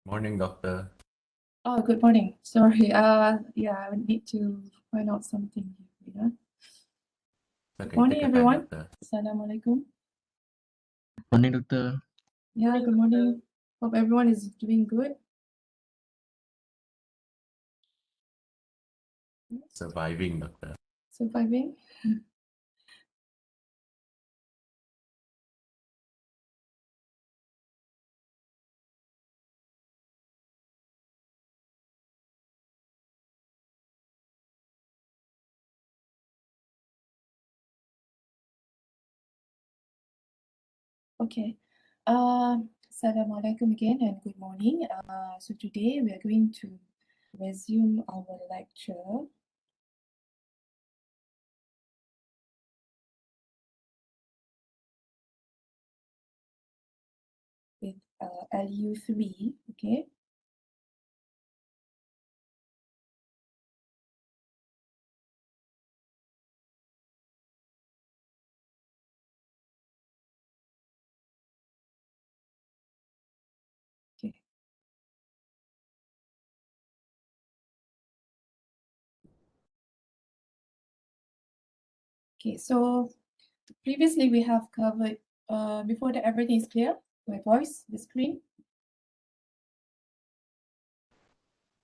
Morning, doctor. Oh, good morning. Sorry. Yeah, I would need to find out something here. Yeah. Good Okay, morning, take your time, everyone. doctor. Assalamualaikum. Morning, doctor. Yeah, good morning. Hope everyone is doing good. Surviving, doctor. Surviving. Okay. Assalamualaikum again and good morning. So today we are going to resume our lecture. With LU3, okay? Okay. Okay, so previously we have covered, before that everything is clear? My voice, the screen?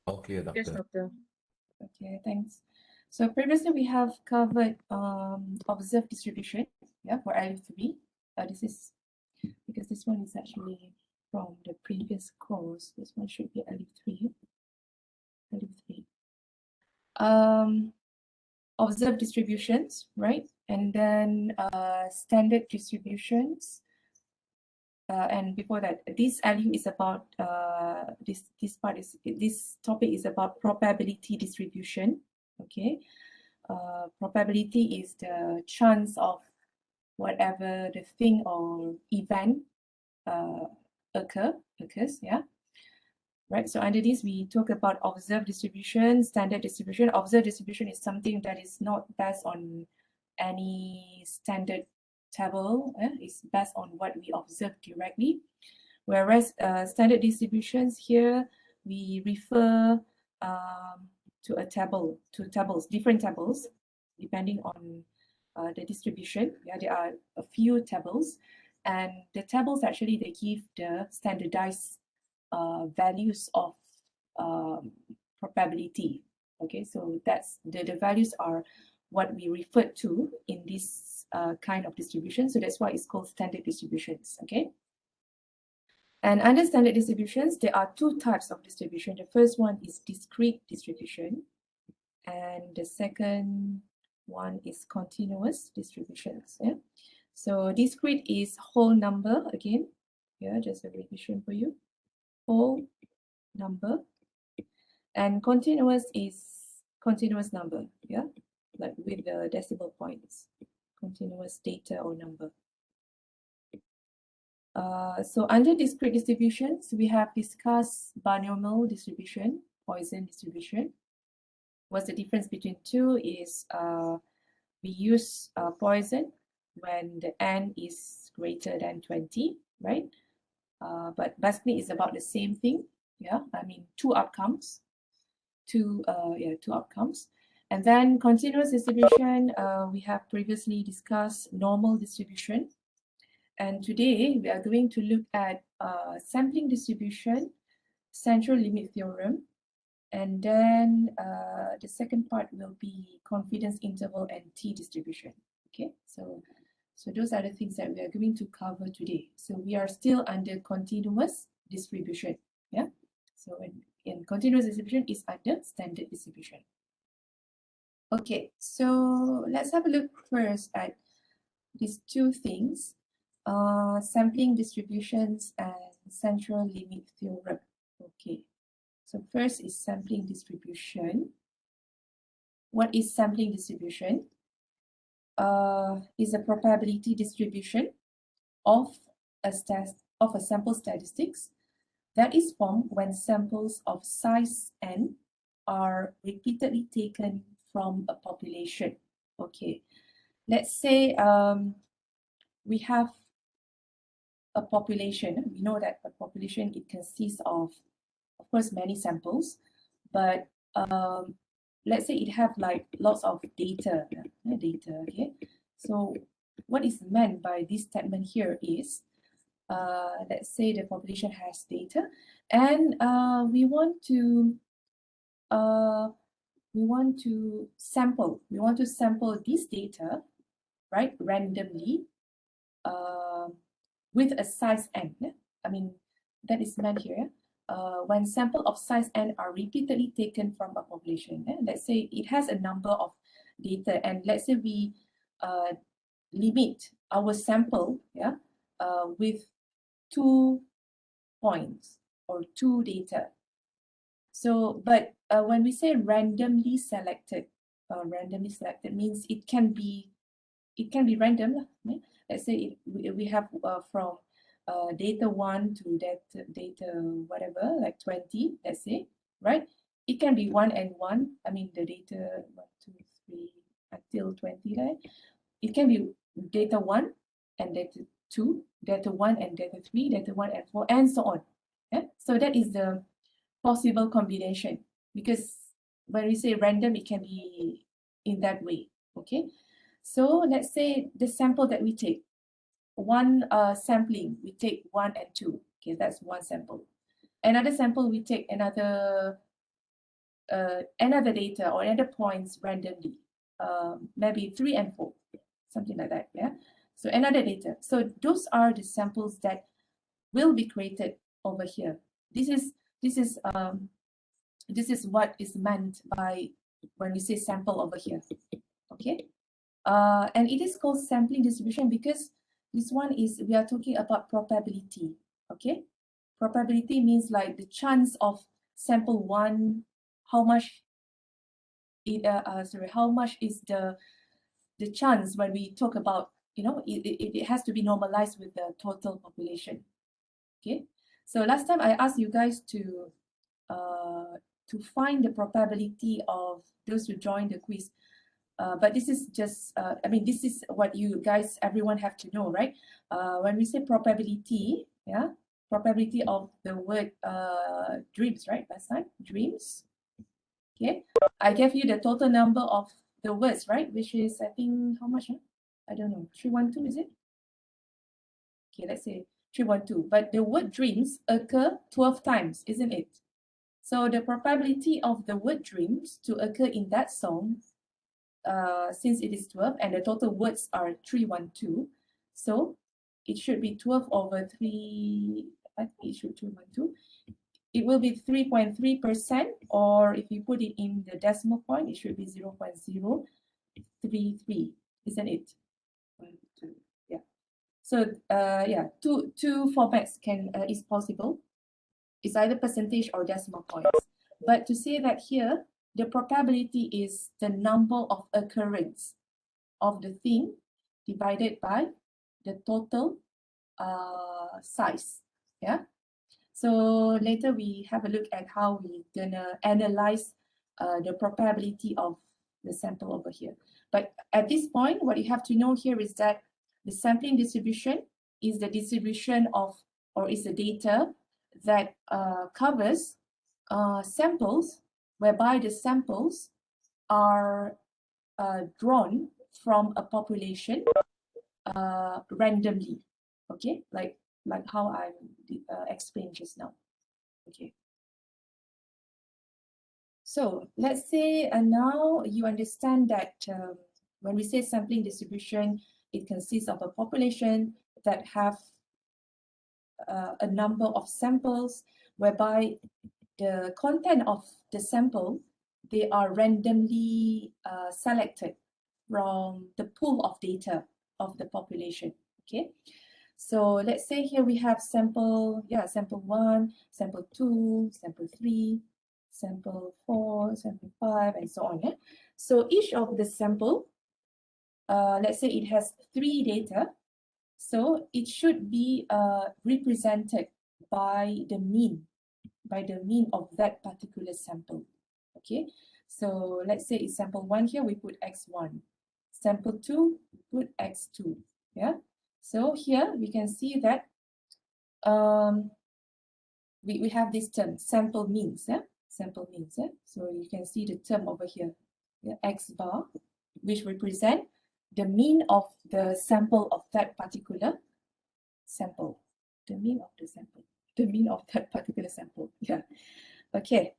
Okay, doctor. Yes, doctor. Okay, thanks. So previously we have covered observed distribution, yeah, for LU3. This is because this one is actually from the previous course. This one should be LU3. LU3. Observed distributions, right? And then standard distributions. And before that, this LU is about this topic is about probability distribution. Okay, probability is the chance of whatever the thing or event occurs. Yeah, right. So under this, we talk about observed distribution, standard distribution. Observed distribution is something that is not based on any standard table. It's based on what we observe directly. Whereas standard distributions here, we refer to a table, to tables, different tables, depending on the distribution. Yeah, there are a few tables, and the tables actually they give the standardized values of probability. Okay, so that's the values are what we refer to in this kind of distribution. So that's why it's called standard distributions. Okay. And under standard distributions, there are two types of distribution. The first one is discrete distribution, and the second one is continuous distributions. Yeah. So discrete is whole number again. Yeah, just a revision for you. Whole number, and continuous is continuous number. Yeah, like with the decimal points. Continuous data or number. So under discrete distributions, we have discussed binomial distribution, Poisson distribution. What's the difference between two is we use Poisson when the n is greater than 20, right? But basically it's about the same thing. Yeah, I mean two outcomes. Two outcomes. And then continuous distribution, we have previously discussed normal distribution. And today we are going to look at sampling distribution, central limit theorem, and then the second part will be confidence interval and t distribution. Okay, so those are the things that we are going to cover today. So we are still under continuous distribution. Yeah, so in continuous distribution is under standard distribution. Okay, so let's have a look first at these two things. Sampling distributions and central limit theorem. Okay, so first is sampling distribution. What is sampling distribution? Is a probability distribution of a sample statistics that is formed when samples of size n are repeatedly taken from a population. Okay, let's say we have a population. We know that a population, it consists of of course, many samples, but let's say it have like lots of data, okay? So what is meant by this statement here is, let's say the population has data, and we want to sample this data, right, randomly, with a size n. I mean, that is meant here. When sample of size n are repeatedly taken from a population, let's say it has a number of data, and let's say we limit our sample, with 2 points or 2 data. So, but when we say randomly selected means it can be random, right? Let's say we have from data 1 to data whatever, like 20, let's say, right? It can be 1 and 1. I mean, the data 1, 2, 3 until 20, right? It can be data 1 and data 2, data 1 and data 3, data 1 and 4, and so on. Yeah? So that is the possible combination, because when we say random, it can be in that way. Okay, so let's say the sample that we take, one sampling, we take 1 and 2. Okay, that's one sample. Another sample, we take another data or another points randomly, maybe 3 and 4, something like that. Yeah, so another data. So those are the samples that will be created over here. This is what is meant by when we say sample over here. Okay, and it is called sampling distribution because this one is, we are talking about probability. Okay, probability means like the chance of sample 1, how much it how much is the chance when we talk about, you know, it has to be normalized with the total population. Okay, so last time I asked you guys to find the probability of those who join the quiz. But this is just, I mean, this is what you guys, everyone have to know, right? When we say probability, yeah, probability of the word dreams, right? Last time, dreams. Okay, I gave you the total number of the words, right? Which is, I think, how much? Huh? I don't know, 312, is it? Okay, let's say 312. But the word dreams occur 12 times, isn't it? So the probability of the word dreams to occur in that song, since it is 12 and the total words are 312, so it should be 12 over 3, I think it should 312. It will be 3.3%, or if you put it in the decimal point, it should be 0.033, isn't it? 1, 2, yeah. So yeah, two formats is possible. It's either percentage or decimal points. But to say that here, the probability is the number of occurrence of the thing divided by the total size. Yeah. So later we have a look at how we gonna analyze the probability of the sample over here. But at this point, what you have to know here is that the sampling distribution is the distribution of, or is the data that covers samples, whereby the samples are drawn from a population randomly. Okay, like how I explained just now. Okay. So let's say now you understand that when we say sampling distribution, it consists of a population that have a number of samples, whereby the content of the sample, they are randomly selected from the pool of data of the population. Okay, so let's say here we have sample 1, sample 2, sample 3, sample 4, sample 5, and so on. Yeah? So each of the sample, let's say it has 3 data, so it should be represented by the mean of that particular sample. Okay, so let's say it's sample 1 here, we put x1. Sample 2, we put x2. Yeah, so here we can see that we have this term, sample means, sample means. So you can see the term over here, X bar, which represent the mean of the sample of that particular sample, the mean of the sample, the mean of that particular sample. Yeah. Okay.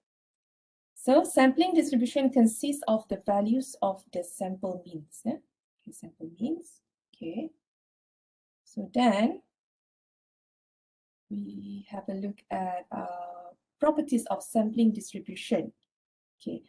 So sampling distribution consists of the values of the sample means. Okay, sample means. Okay. So then we have a look at properties of sampling distribution. Okay.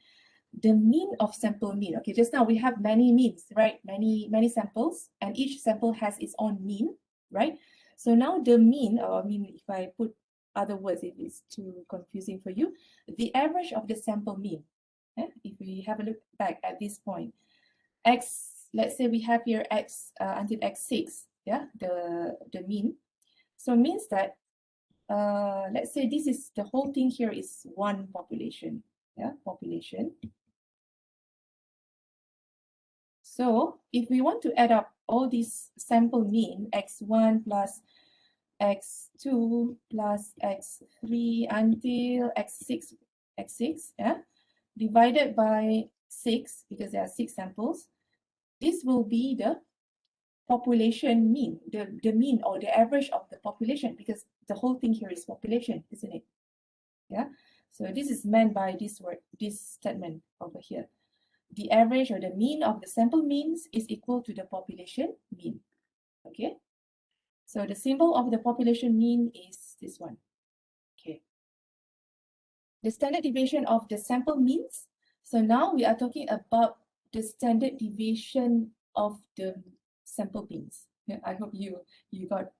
The mean of sample mean. Okay, just now we have many means, right? Many samples, and each sample has its own mean, right? So now the mean, or I mean, if I put other words, if it's too confusing for you, the average of the sample mean. If we have a look back at this point, x, let's say we have here x until x6, yeah, the mean. So means that let's say this is the whole thing here is one population, yeah, population. So if we want to add up all these sample mean, x1 plus x2 plus x3 until x6, yeah, divided by 6, because there are 6 samples, this will be the population mean, the mean or the average of the population, because the whole thing here is population, isn't it? Yeah. So this is meant by this word, this statement over here. The average or the mean of the sample means is equal to the population mean. Okay. So the symbol of the population mean is this one. Okay. The standard deviation of the sample means. So now we are talking about the standard deviation of the sample means. Yeah, I hope you got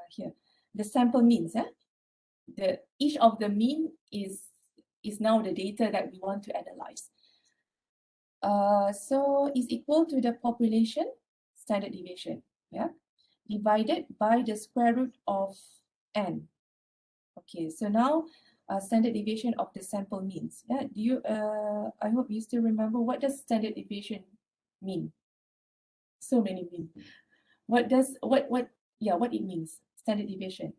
here. The sample means. Each of the mean is now the data that we want to analyze. So is equal to the population standard deviation, yeah, divided by the square root of n. Okay, so now standard deviation of the sample means. Yeah, do you? I hope you still remember what does standard deviation mean? So many mean. What does what? Yeah, what it means? Standard deviation.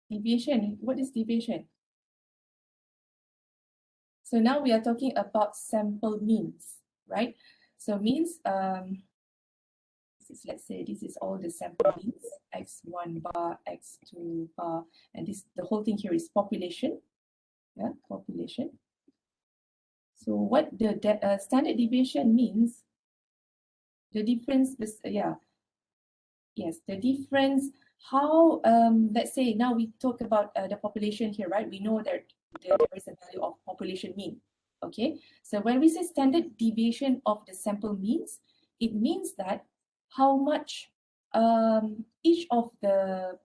Deviation. What is deviation? So now we are talking about sample means, right? So means, let's say this is all the sample means, x1 bar, x2 bar, and this, the whole thing here is population, yeah, population. So what the standard deviation means, the difference, yes, the difference, how, let's say now we talk about the population here, right? We know that there is a value of population mean. Okay, so when we say standard deviation of the sample means, it means that how much each of the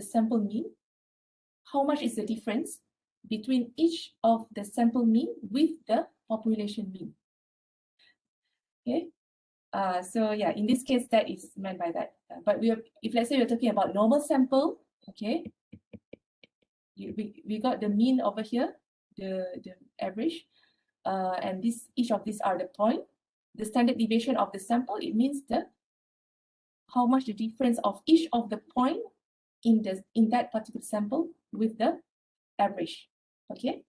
sample mean, how much is the difference between each of the sample mean with the population mean. Okay, so yeah, in this case that is meant by that. But if let's say we're talking about normal sample, okay, we got the mean over here, the average. And each of these are the point. The standard deviation of the sample, it means how much the difference of each of the point in that particular sample with the average. Okay.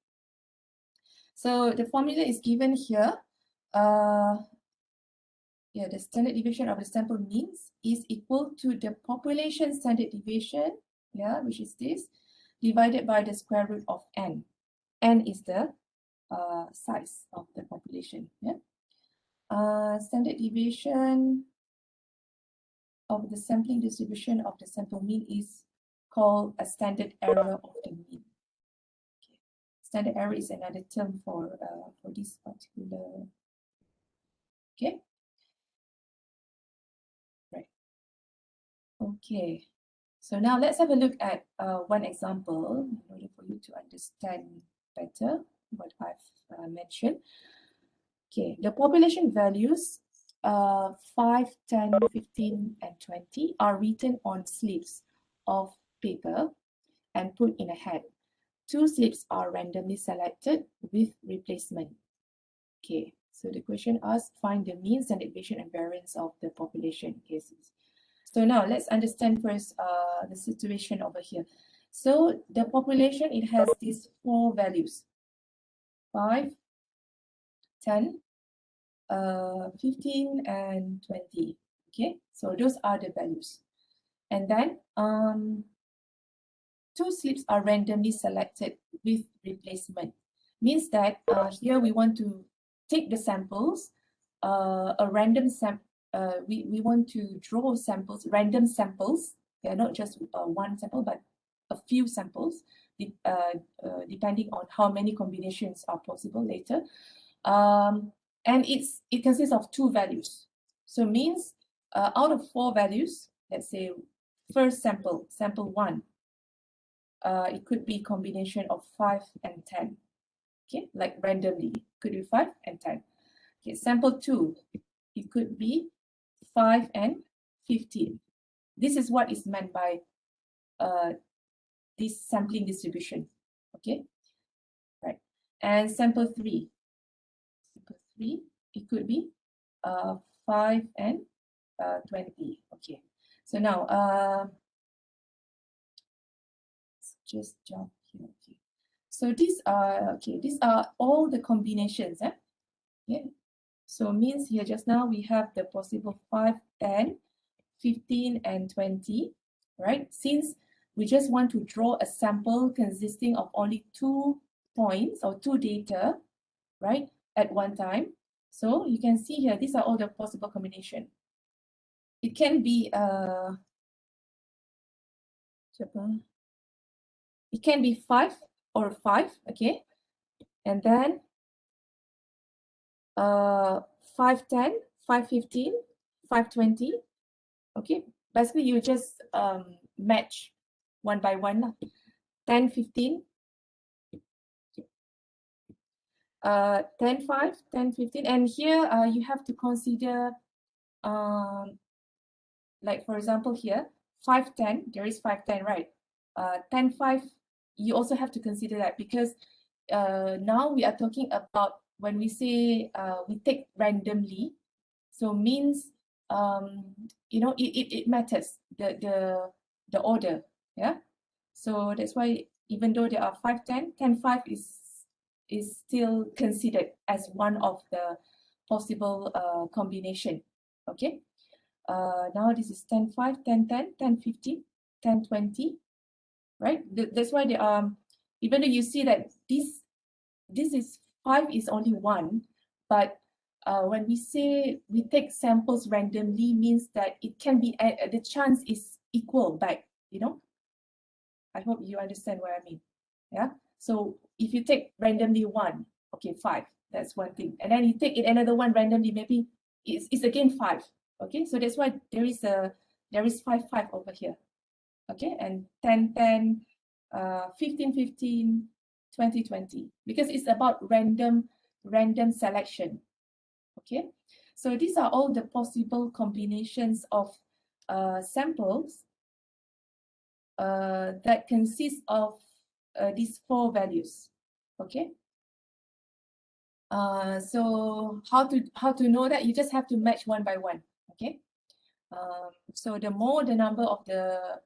So the formula is given here. Yeah, the standard deviation of the sample means is equal to the population standard deviation, yeah, which is this, divided by the square root of n. N is the size of the population. Yeah. Standard deviation of the sampling distribution of the sample mean is called a standard error of the mean. Okay. Standard error is another term for this particular. Okay. Right. Okay. So now let's have a look at one example in order for you to understand better what I've mentioned. Okay, the population values 5, 10, 15, and 20 are written on slips of paper and put in a hat. 2 slips are randomly selected with replacement. Okay, So the question asks, find the mean, standard deviation, and variance of the population cases. So now let's understand first the situation over here. So the population, it has these 4 values, 5, 10, 15, and 20. Okay, so those are the values. And then 2 slips are randomly selected with replacement. Means that here we want to take the samples, a random sample. We want to draw samples, random samples. They are not just one sample, but a few samples, depending on how many combinations are possible later. And it consists of 2 values. So means out of 4 values, let's say first sample, sample 1, it could be combination of 5 and 10. Okay, like randomly, could be 5 and 10. Okay, sample 2, it could be 5 and 15. This is what is meant by this sampling distribution. Okay, right. And sample 3, it could be 5 and 20. Okay, so now just jump here. Okay, so these are all the combinations. Yeah. So means here just now we have the possible 5, 10, 15, and 20, right? Since we just want to draw a sample consisting of only 2 points or 2 data, right, at one time. So you can see here, these are all the possible combination. It can be it can be 5 or 5, okay, and then 510, 515, 520. Okay, basically you just match one by one. 10, 15, 10, 5, 10, 15. And here you have to consider, like for example here, 5, 10, there is 5, 10, right? 10, 5, you also have to consider that because now we are talking about when we say we take randomly, so means you know, it matters the order, yeah. So that's why even though there are 5, 10, 10, 5 is still considered as one of the possible combination. Okay, now this is 10, 5, 10, 10, 10, 15, 10, 20, right? That's why there are, even though you see that this is 5 is only 1, but when we say we take samples randomly means that it can be, the chance is equal back, you know. I hope you understand what I mean. Yeah. So if you take randomly 1, okay, 5, that's one thing. And then you take it another one randomly, maybe it's again 5. Okay, so that's why there is 5, 5 over here. Okay, and 10, 10, 15, 15, 20, 20, because it's about random selection. Okay, so these are all the possible combinations of samples that consist of these 4 values. Okay, so how to know that? You just have to match one by one. Okay, so the more the number of the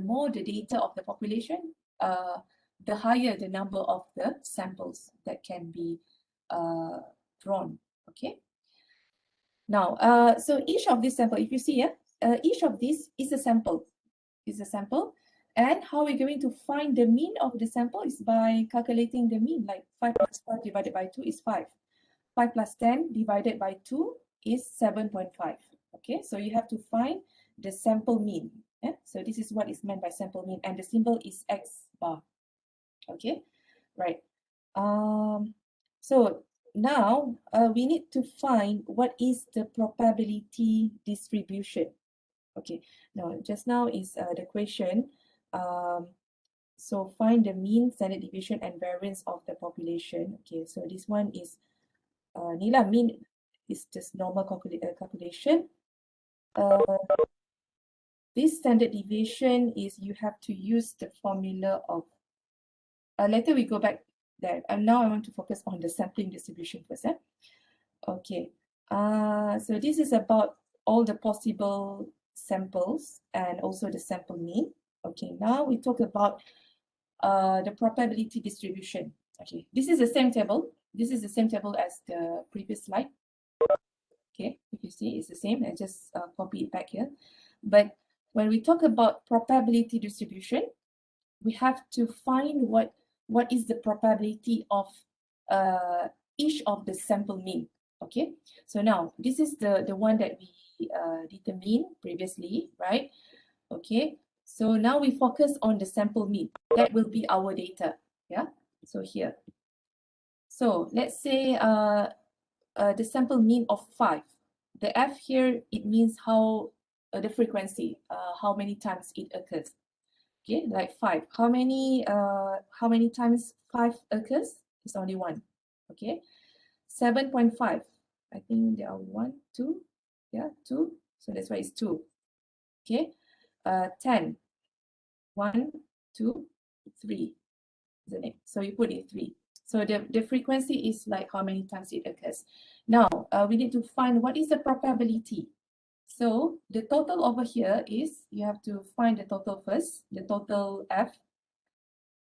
more the data of the population, the higher the number of the samples that can be drawn. Okay, now so each of these sample, if you see here, each of these is a sample, and how we're going to find the mean of the sample is by calculating the mean, like 5 plus 5 divided by 2 is 5. 5 plus 10 divided by 2 is 7.5. Okay, so you have to find the sample mean. Yeah? So this is what is meant by sample mean, and the symbol is X bar. Okay, right. So now we need to find what is the probability distribution. Okay, now just now is the question. So find the mean, standard deviation, and variance of the population. Okay, so this one is Nila, mean is just normal calculation. This standard deviation is you have to use the formula of, later we go back there. And now I want to focus on the sampling distribution first. Okay, so this is about all the possible samples and also the sample mean. Okay, now we talk about the probability distribution. Okay, this is the same table. This is the same table as the previous slide. Okay, if you see, it's the same. I just copy it back here. But when we talk about probability distribution, we have to find what is the probability of each of the sample mean. Okay, so now this is the one that we determined previously, right? Okay, so now we focus on the sample mean. That will be our data. Yeah, so here. So let's say the sample mean of 5. The F here, it means how the frequency, how many times it occurs. Okay, like 5. How many times 5 occurs? It's only 1. Okay, 7.5. I think there are 1, 2. Yeah, 2. So that's why it's 2. Okay, 10. 1, 2, 3. Isn't it? So you put in 3. So the frequency is like how many times it occurs. Now, we need to find what is the probability. So the total over here is, you have to find the total first, the total F.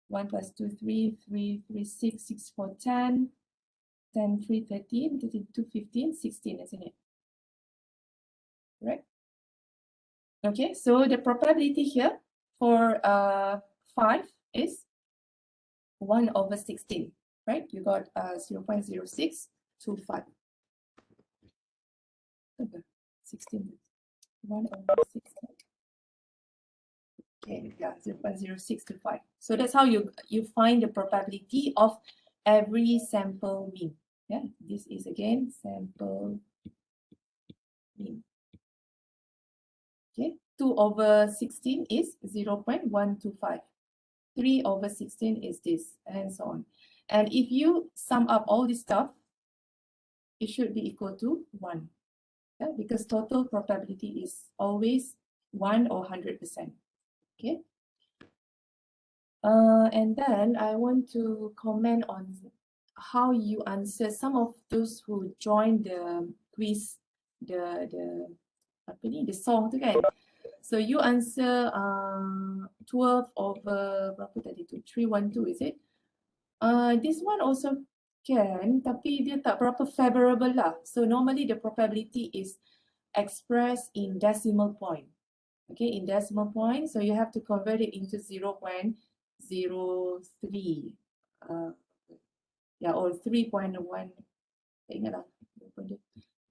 1 plus 2, 3, 3, 3, 6, 6, 4, 10, 10, 3, 13, 13, 2, 15, 16, isn't it? Right? Okay, so the probability here for 5 is 1 over 16, right? You got 0.0625. Okay, 16, 1 over 16. Okay, yeah, 0.0625. So that's how you find the probability of every sample mean. Yeah, this is again sample mean. Okay, 2 over 16 is 0.125. 3 over 16 is this, and so on. And if you sum up all this stuff, it should be equal to 1. Yeah, because total probability is always 1 or 100%. Okay. And then I want to comment on how you answer some of those who joined the quiz, the apa ni, the song tu kan. So you answer 12 over berapa tadi tu, 312, is it? This one also can, tapi dia tak berapa favorable lah. So normally the probability is expressed in decimal point. Okay, in decimal point, so you have to convert it into 0.03. Yeah, or 3.1. Tak ingat lah.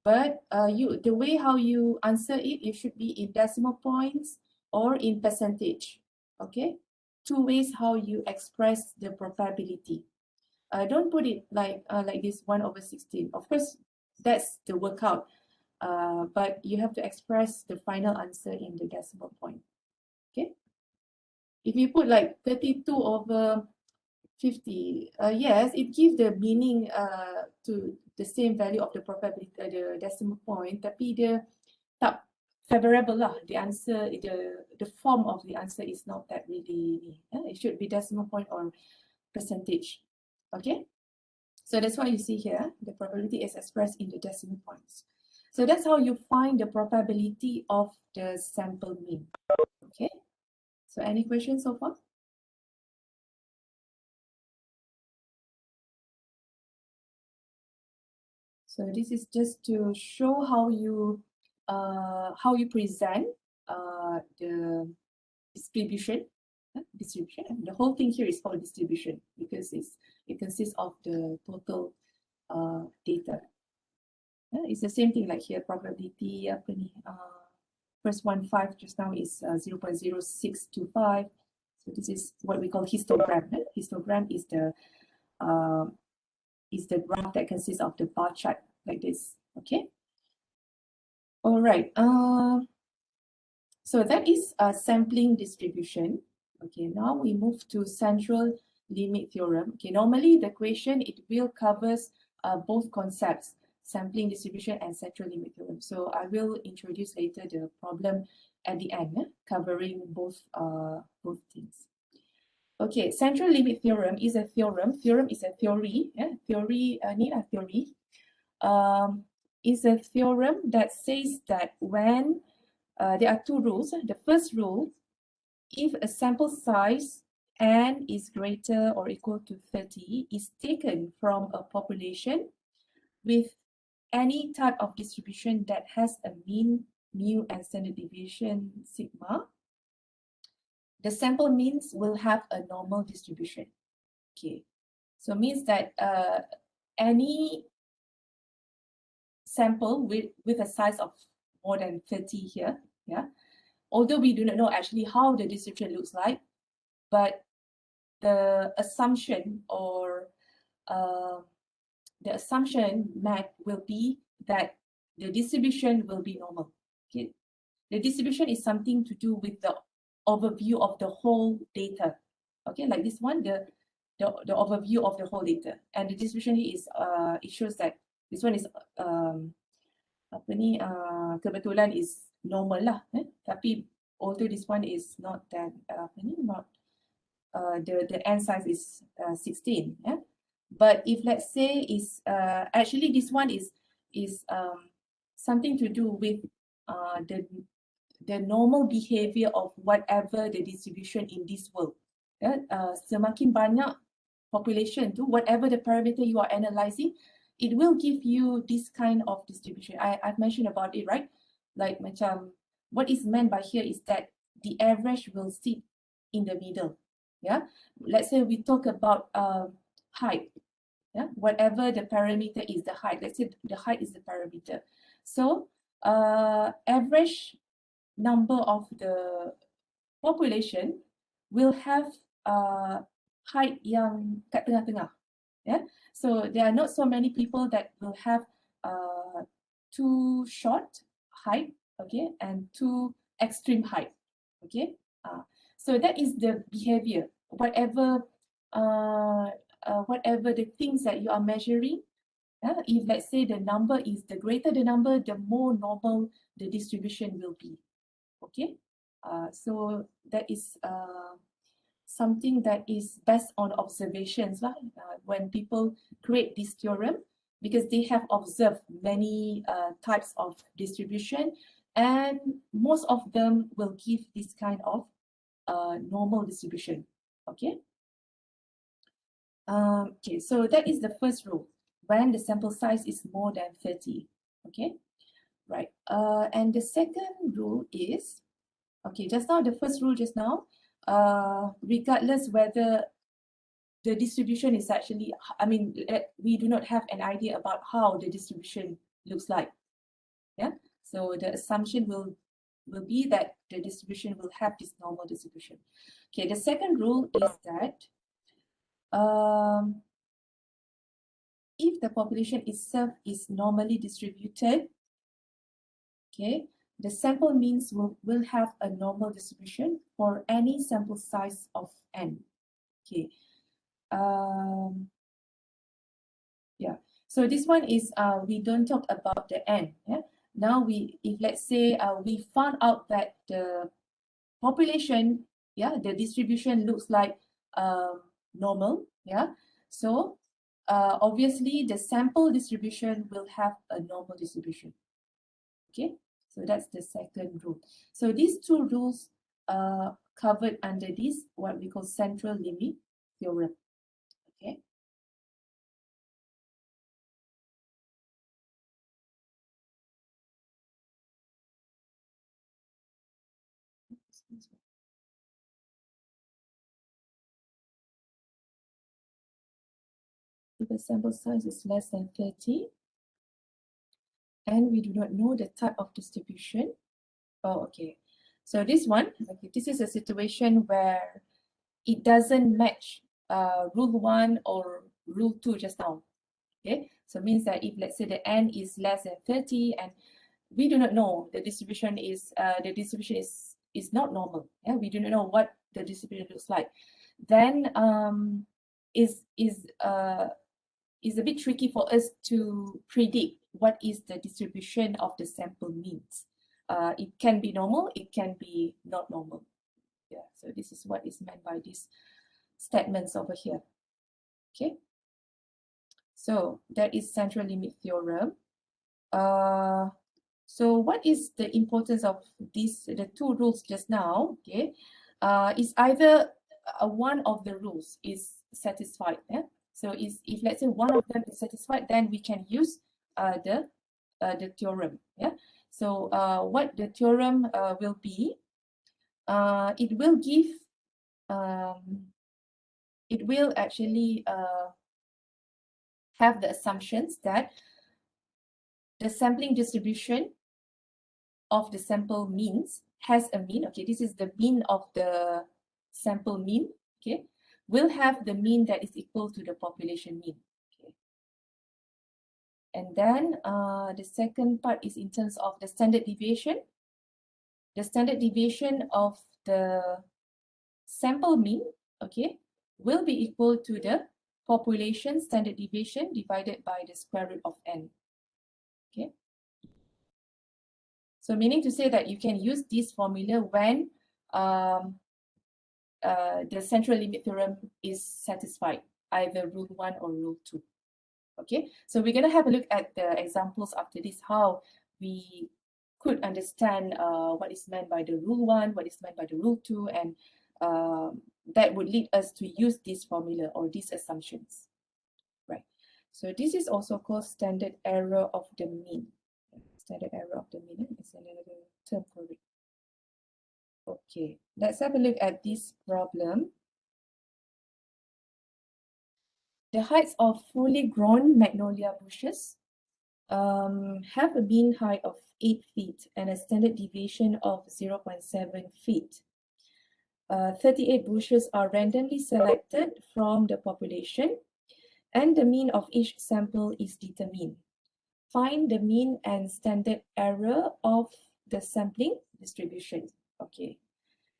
But the way how you answer it, it should be in decimal points or in percentage. Okay, 2 ways how you express the probability. Don't put it like this 1 over 16. Of course, that's the workout. But you have to express the final answer in the decimal point. Okay. If you put like 32 over 50, yes, it gives the meaning to the same value of the probability, the decimal point, tapi dia tak favorable lah. The answer, the form of the answer is not that really, it should be decimal point or percentage. Okay. So that's why you see here, the probability is expressed in the decimal points. So that's how you find the probability of the sample mean. Okay. So any questions so far? So this is just to show how you present the distribution. The whole thing here is called distribution because it consists of the total data. It's the same thing like here, probability apa ni, first 5 just now is 0.0625. So this is what we call histogram. Histogram is the graph that consists of the bar chart like this. Okay. All right. So that is a sampling distribution. Okay. Now we move to central limit theorem. Okay. Normally the question, it will covers both concepts, sampling distribution and central limit theorem. So I will introduce later the problem at the end, covering both things. Okay, central limit theorem is a theorem. Theorem is a theory. Theory ni lah theory. is a theorem that says that when there are two rules. The first rule, if a sample size n is greater or equal to 30, is taken from a population with any type of distribution that has a mean, mu, and standard deviation sigma, the sample means will have a normal distribution. Okay, so means that any sample with a size of more than 30 here, yeah, although we do not know actually how the distribution looks like, but the assumption or the assumption will be that the distribution will be normal. Okay, the distribution is something to do with the overview of the whole data. Okay, like this one, the overview of the whole data, and the distribution here is it shows that this one is apa ni kebetulan is normal lah, tapi although this one is not that apa ni not the n size is 16, yeah. But if let's say is actually this one is something to do with the normal behavior of whatever the distribution in this world. Yeah? Semakin banyak population to whatever the parameter you are analyzing, it will give you this kind of distribution. I've mentioned about it, right? Like macam what is meant by here is that the average will sit in the middle. Yeah, let's say we talk about height. Yeah, whatever the parameter is, the height. Let's say the height is the parameter. So average number of the population will have height yang kat tengah-tengah. Yeah, so there are not so many people that will have too short height, okay, and too extreme height, okay. So that is the behavior. Whatever the things that you are measuring, if let's say the number is the greater the number, the more normal the distribution will be. Okay, so that is something that is based on observations when people create this theorem, because they have observed many types of distribution, and most of them will give this kind of normal distribution. Okay. Okay, so that is the first rule, when the sample size is more than 30. Okay, right. And the second rule is, okay, just now the first rule just now, regardless whether the distribution is actually, I mean, we do not have an idea about how the distribution looks like. Yeah, so the assumption will be that the distribution will have this normal distribution. Okay, the second rule is that if the population itself is normally distributed, okay, the sample means will have a normal distribution for any sample size of n. Okay. Yeah. So this one is we don't talk about the n. Yeah. Now if let's say we found out that the population, yeah, the distribution looks like normal. Yeah. So obviously the sample distribution will have a normal distribution. Okay, so that's the second rule. So these two rules are covered under this, what we call central limit theorem. Okay. If the sample size is less than 30, and we do not know the type of distribution. Oh, okay. So this one, okay, this is a situation where it doesn't match rule 1 or rule 2 just now. Okay, so it means that if let's say the n is less than 30 and we do not know the distribution is not normal. Yeah, we do not know what the distribution looks like. Then is a bit tricky for us to predict what is the distribution of the sample means. It can be normal, it can be not normal. Yeah, so this is what is meant by these statements over here. Okay. So that is central limit theorem. So what is the importance of the two rules just now? Okay, is either one of the rules is satisfied. Yeah? So if let's say one of them is satisfied, then we can use the theorem. Yeah. So what the theorem will be? It will give. It will actually have the assumptions that the sampling distribution of the sample means has a mean. Okay, this is the mean of the sample mean. Okay, will have the mean that is equal to the population mean. Okay, and then the second part is in terms of the standard deviation. The standard deviation of the sample mean, okay, will be equal to the population standard deviation divided by the square root of n. Okay. So meaning to say that you can use this formula when the central limit theorem is satisfied, either rule 1 or rule 2. Okay, so we're going to have a look at the examples after this, how we could understand what is meant by the rule 1, what is meant by the rule 2, and that would lead us to use this formula or these assumptions. Right. So this is also called standard error of the mean. Standard error of the mean is another term for it. Okay, let's have a look at this problem. The heights of fully grown magnolia bushes have a mean height of 8 feet and a standard deviation of 0.7 feet. 38 bushes are randomly selected from the population, and the mean of each sample is determined. Find the mean and standard error of the sampling distribution. Okay.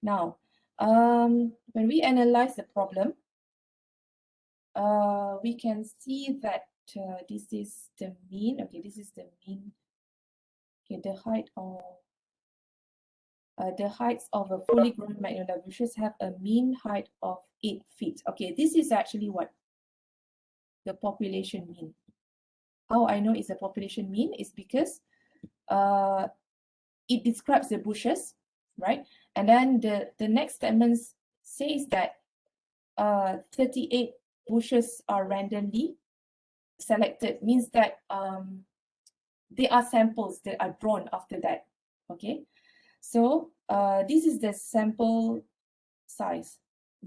Now, when we analyze the problem, we can see that this is the mean. Okay, this is the mean. Okay, the heights of a fully grown magnolia bushes have a mean height of 8 feet. Okay, this is actually what the population mean. How I know it's a population mean is because it describes the bushes, right? And then the next statement says that 38 bushes are randomly selected, means that they are samples that are drawn after that. Okay, so this is the sample size.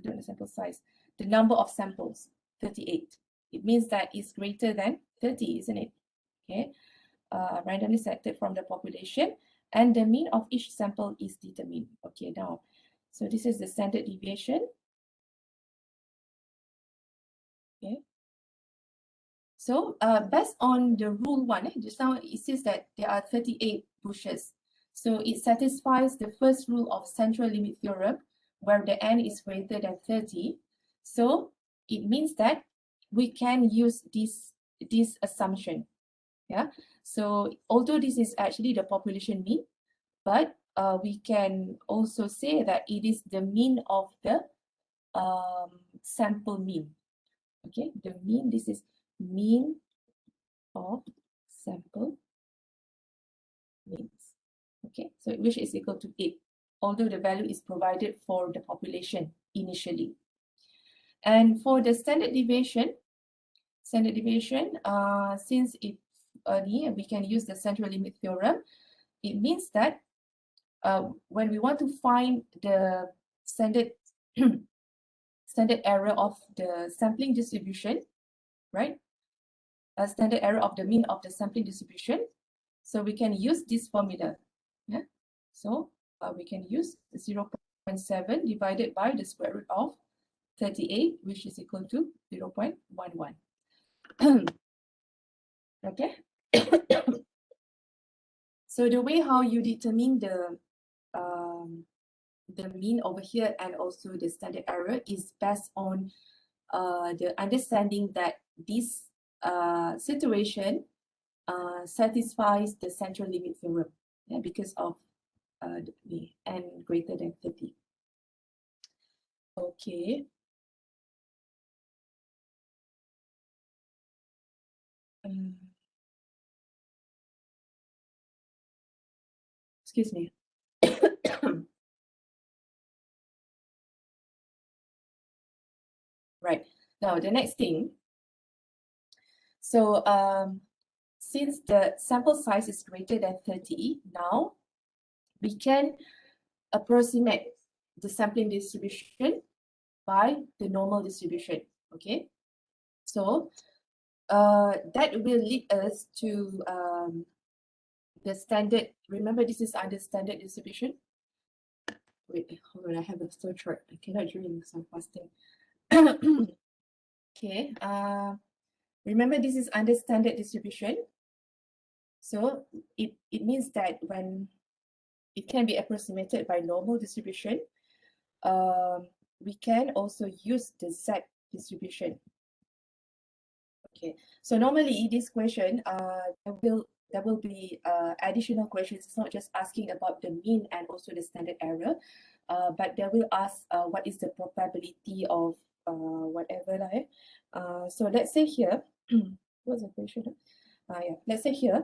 The sample size, the number of samples, 38. It means that it's greater than 30, isn't it? Okay, randomly selected from the population, and the mean of each sample is determined. Okay, now, so this is the standard deviation. Okay. So based on the rule 1, just now it says that there are 38 bushes. So it satisfies the first rule of central limit theorem, where the n is greater than 30. So it means that we can use this assumption. Yeah. So although this is actually the population mean, but we can also say that it is the mean of the sample mean. Okay, the mean, this is mean of sample means. Okay, so which is equal to 8, although the value is provided for the population initially. And for the standard deviation, since it's early, we can use the central limit theorem. It means that when we want to find the standard standard error of the sampling distribution, right? A standard error of the mean of the sampling distribution. So we can use this formula. Yeah? So we can use 0.7 divided by the square root of 38, which is equal to 0.11. Okay. So the way how you determine the mean over here and also the standard error is based on the understanding that this situation satisfies the central limit theorem, yeah, because of the n greater than 30. Okay. excuse me. Right. Now the next thing. So since the sample size is greater than 30, now we can approximate the sampling distribution by the normal distribution. Okay. So that will lead us to the standard. Remember, this is under standard distribution. Wait, hold on, I have a flow chart. I cannot drink, so I'm fasting. Okay, remember this is under standard distribution. So it means that when it can be approximated by normal distribution, we can also use the Z distribution. Okay, so normally in this question, there will be additional questions. It's not just asking about the mean and also the standard error, but they will ask what is the probability of whatever. So let's say here, what's the question? Yeah, let's say here,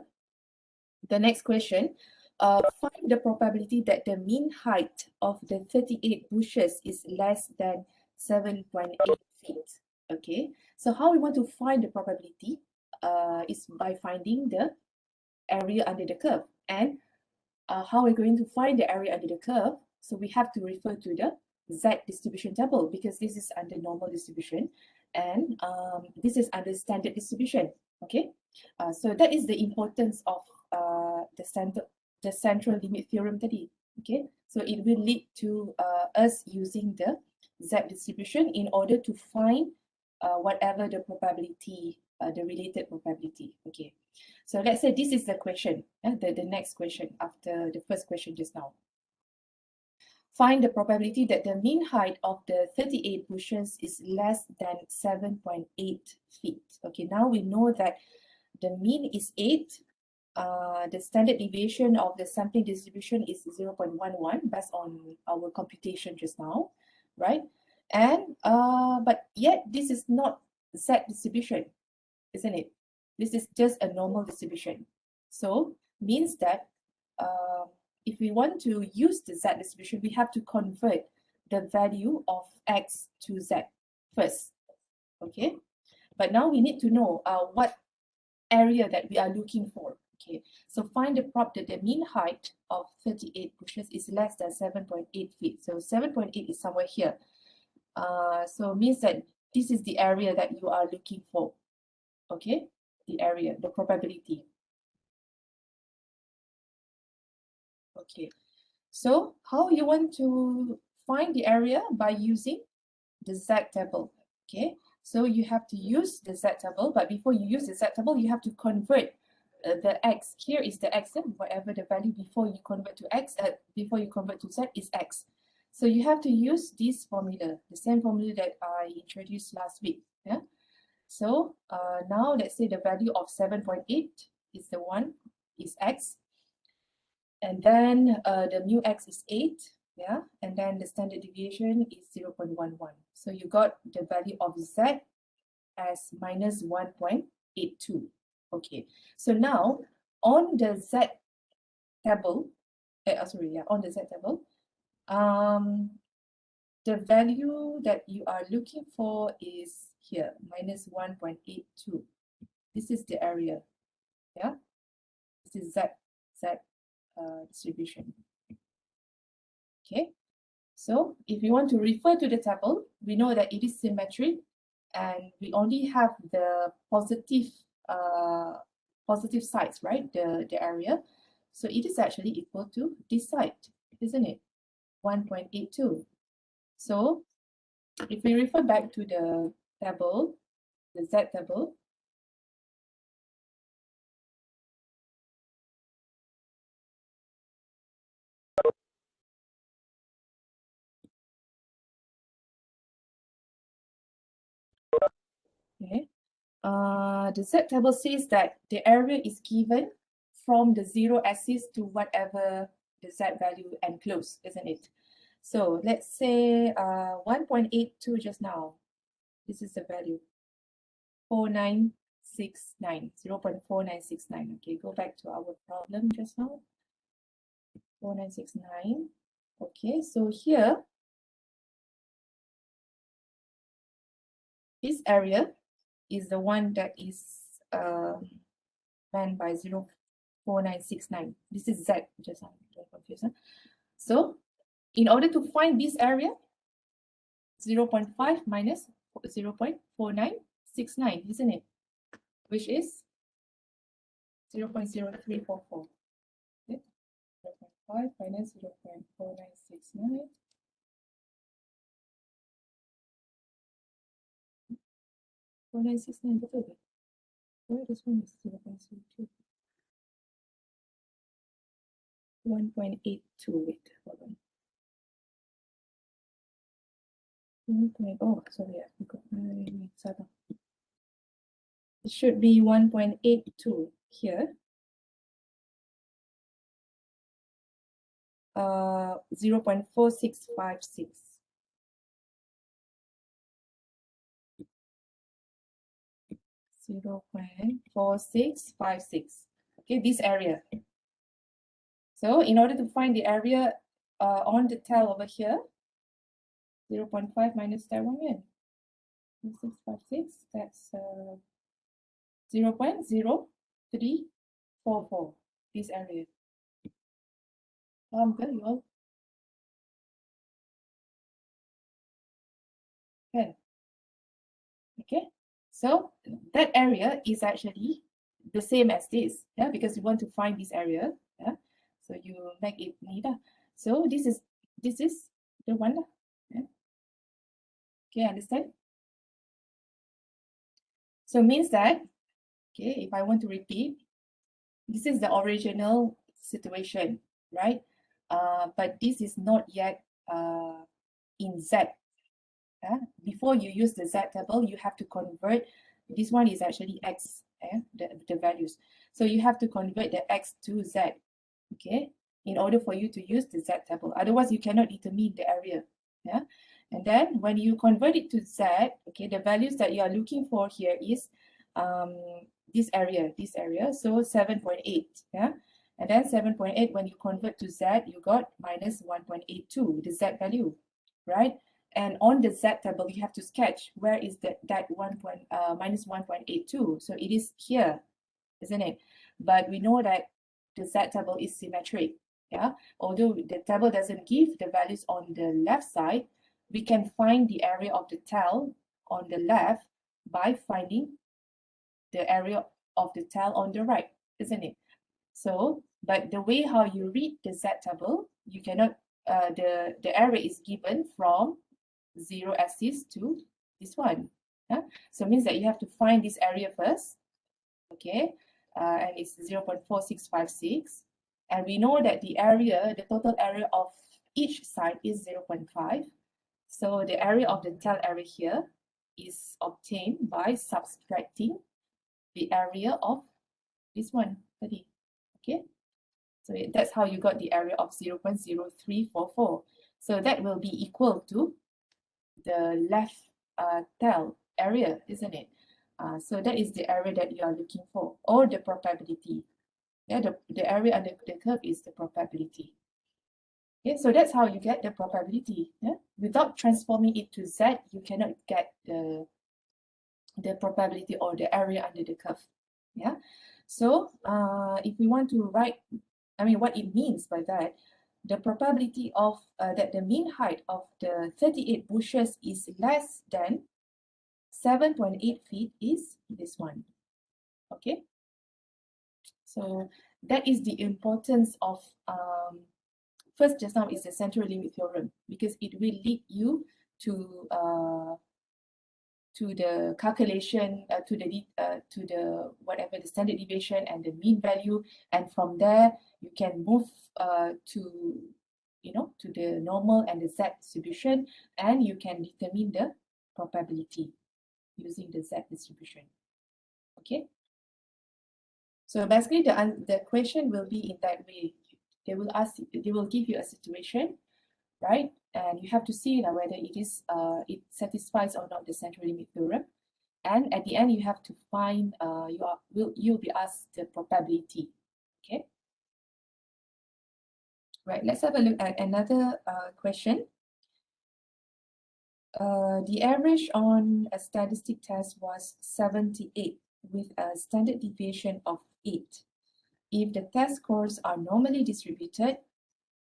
the next question, find the probability that the mean height of the 38 bushes is less than 7.8 feet. Okay, so how we want to find the probability is by finding the area under the curve. And how we're going to find the area under the curve, so we have to refer to the Z distribution table because this is under normal distribution and this is under standard distribution. Okay, so that is the importance of the central limit theorem tadi. Okay, so it will lead to us using the Z distribution in order to find whatever the probability, the related probability. Okay, so let's say this is the question, the next question after the first question just now. Find the probability that the mean height of the 38 bushes is less than 7.8 feet. Okay, now we know that the mean is 8. The standard deviation of the sampling distribution is 0.11 based on our computation just now, right? And but yet this is not Z distribution, isn't it? This is just a normal distribution. So means that if we want to use the Z distribution, we have to convert the value of X to Z first. Okay, but now we need to know what area that we are looking for. Okay, so find the prop that the mean height of 38 bushes is less than 7.8 feet. So 7.8 is somewhere here. So means that this is the area that you are looking for. Okay, the area, the probability. Okay, so how you want to find the area? By using the Z table. Okay, so you have to use the Z table, but before you use the Z table, you have to convert the X. Here is the X, whatever the value before you convert to X, before you convert to Z is X. So you have to use this formula, the same formula that I introduced last week. Yeah. So now let's say the value of 7.8 is the one, is X. And then the mu X is 8. Yeah, and then the standard deviation is 0.11. So you got the value of Z as minus 1.82. Okay, so now on the Z table, on the Z table, the value that you are looking for is here, minus 1.82. This is the area, yeah? This is Z distribution. Okay, so if you want to refer to the table, we know that it is symmetric and we only have the positive sides, right? The area. So it is actually equal to this side, isn't it? 1.82. So if we refer back to the table, the Z table, okay, the Z table says that the area is given from the 0 axis to whatever the Z value enclosed, isn't it? So let's say 1.82 just now. This is the value, 0.4969. Okay, go back to our problem just now. 4969. Okay, so here, this area is the one that is ran by 0.4969. This is Z, just don't confuse. So, in order to find this area, 0.5 minus 0.4969, isn't it? Which is 0.0344. Okay? 0.5 minus 0.4969. Betul ke? Why this one is 0.02? 1.82, wait, hold on. Oh, sorry, I forgot. It should be 1.82 here. 0.4656. 0.4656. Okay, this area. So in order to find the area on the tile over here, 0.5 minus that one again. 656, that's 0.0344, this area. Good, you all. Good. Okay, so that area is actually the same as this, yeah, because you want to find this area, yeah. So you make it neater. So this is the one, yeah. Okay, understand? So means that, okay, if I want to repeat, this is the original situation, right? But this is not yet in Z. Before you use the Z table, you have to convert. This one is actually X, the values. So you have to convert the X to Z, okay, in order for you to use the Z table. Otherwise, you cannot determine the area. Yeah. And then when you convert it to Z, okay, the values that you are looking for here is this area, so 7.8, yeah. And then 7.8, when you convert to Z, you got minus 1.82, the Z value, right? And on the Z table, you have to sketch where is that minus 1.82. So it is here, isn't it? But we know that the Z table is symmetric, yeah. Although the table doesn't give the values on the left side, we can find the area of the tile on the left by finding the area of the tile on the right, isn't it? So, but the way how you read the Z table, you cannot, the area is given from 0 axis to this one. Yeah? So it means that you have to find this area first, okay, and it's 0.4656. And we know that the area, the total area of each side is 0.5. So the area of the tile area here is obtained by subtracting the area of this one, okay? So that's how you got the area of 0.0344. So that will be equal to the left tile area, isn't it? So that is the area that you are looking for, or the probability. Yeah, the area under the curve is the probability. Okay, so that's how you get the probability. Yeah? Without transforming it to Z, you cannot get the probability or the area under the curve. Yeah. So if we want to write, I mean, what it means by that, the probability of that the mean height of the 38 bushes is less than 7.8 feet is this one. Okay. So that is the importance of first, just now is the central limit theorem, because it will lead you to the calculation, to the whatever the standard deviation and the mean value, and from there you can move to, you know, to the normal and the Z distribution, and you can determine the probability using the Z distribution. Okay. So basically, the question will be in that way. They will give you a situation, right? And you have to see whether it satisfies or not the central limit theorem. And at the end, you have to find, you'll be asked the probability, okay? Right, let's have a look at another question. The average on a statistic test was 78 with a standard deviation of 8. If the test scores are normally distributed,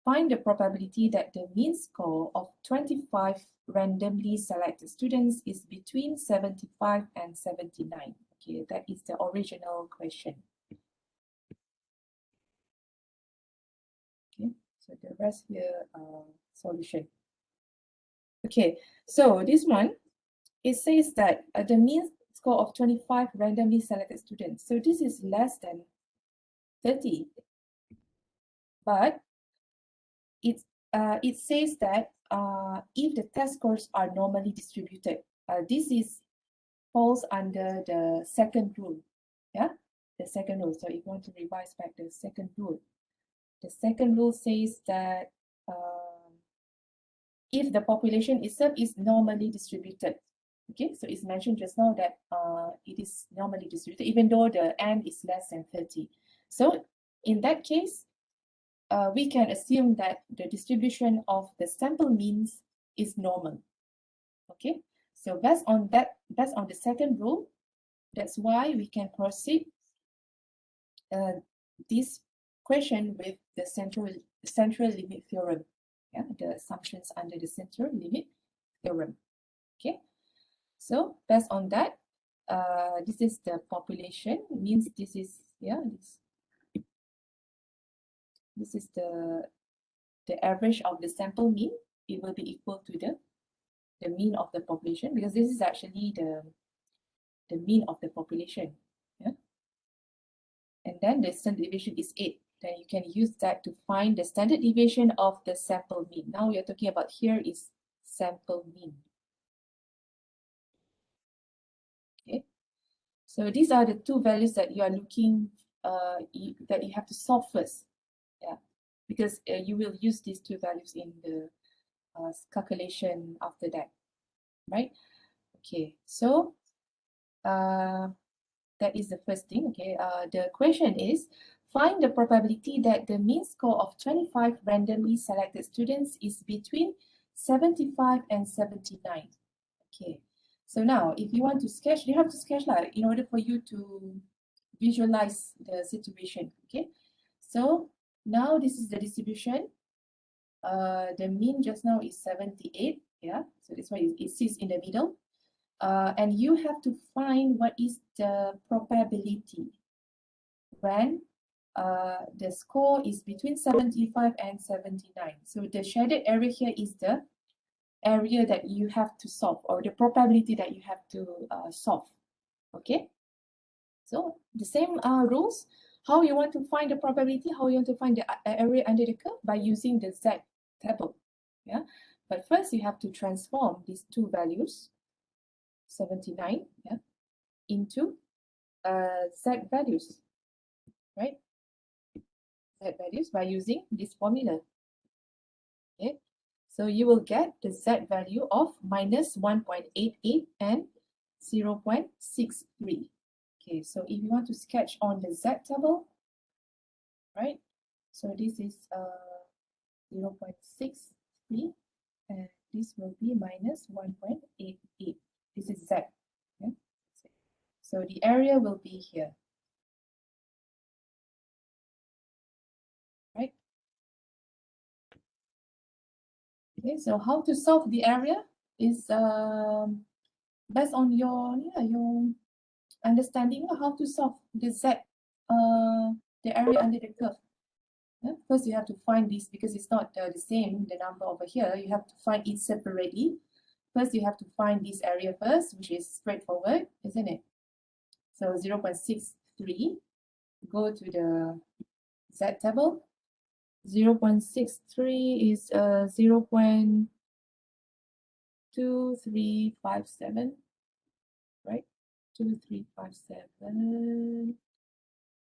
find the probability that the mean score of 25 randomly selected students is between 75 and 79. Okay, that is the original question. Okay, so the rest here solution. Okay, so this one, it says that the mean score of 25 randomly selected students. So this is less than 30, but it says that if the test scores are normally distributed, this falls under the second rule. Yeah, the second rule. So if you want to revise back the second rule, the second rule says that if the population itself is normally distributed. Okay, so it's mentioned just now that it is normally distributed, even though the n is less than 30. So in that case, we can assume that the distribution of the sample means is normal. Okay, so based on the second rule, that's why we can proceed this question with the central limit theorem. Yeah, the assumptions under the central limit theorem. Okay, so based on that, this is the population, means this is, yeah, this is the average of the sample mean. It will be equal to the mean of the population, because this is actually the mean of the population. Yeah, and then the standard deviation is 8. Then you can use that to find the standard deviation of the sample mean. Now we are talking about here is sample mean. Okay, so these are the two values that you are looking, that you have to solve first. Yeah, because you will use these two values in the calculation after that, right? Okay, so that is the first thing. Okay, the question is, find the probability that the mean score of 25 randomly selected students is between 75 and 79. Okay, so now if you want to sketch, you have to sketch like in order for you to visualize the situation. Okay, so now this is the distribution. The mean just now is 78. Yeah, so that's why it sits in the middle. And you have to find what is the probability when the score is between 75 and 79. So the shaded area here is the area that you have to solve, or the probability that you have to solve. Okay, so the same rules. How you want to find the probability, how you want to find the area under the curve? By using the Z table. Yeah, but first you have to transform these two values, 79, yeah, into Z values, right? Z values by using this formula. Okay, so you will get the Z value of minus 1.88 and 0.63. Okay, so if you want to sketch on the Z table, right? So this is 0.63, and this will be minus 1.88. This is Z. Okay? So the area will be here. Right? Okay, so how to solve the area is based on your understanding of how to solve the Z, the area under the curve. Yeah? First, you have to find this because it's not the same, the number over here. You have to find it separately. First, you have to find this area first, which is straightforward, isn't it? So 0.63, go to the Z table. 0.63 is 0.2357, right? 2357.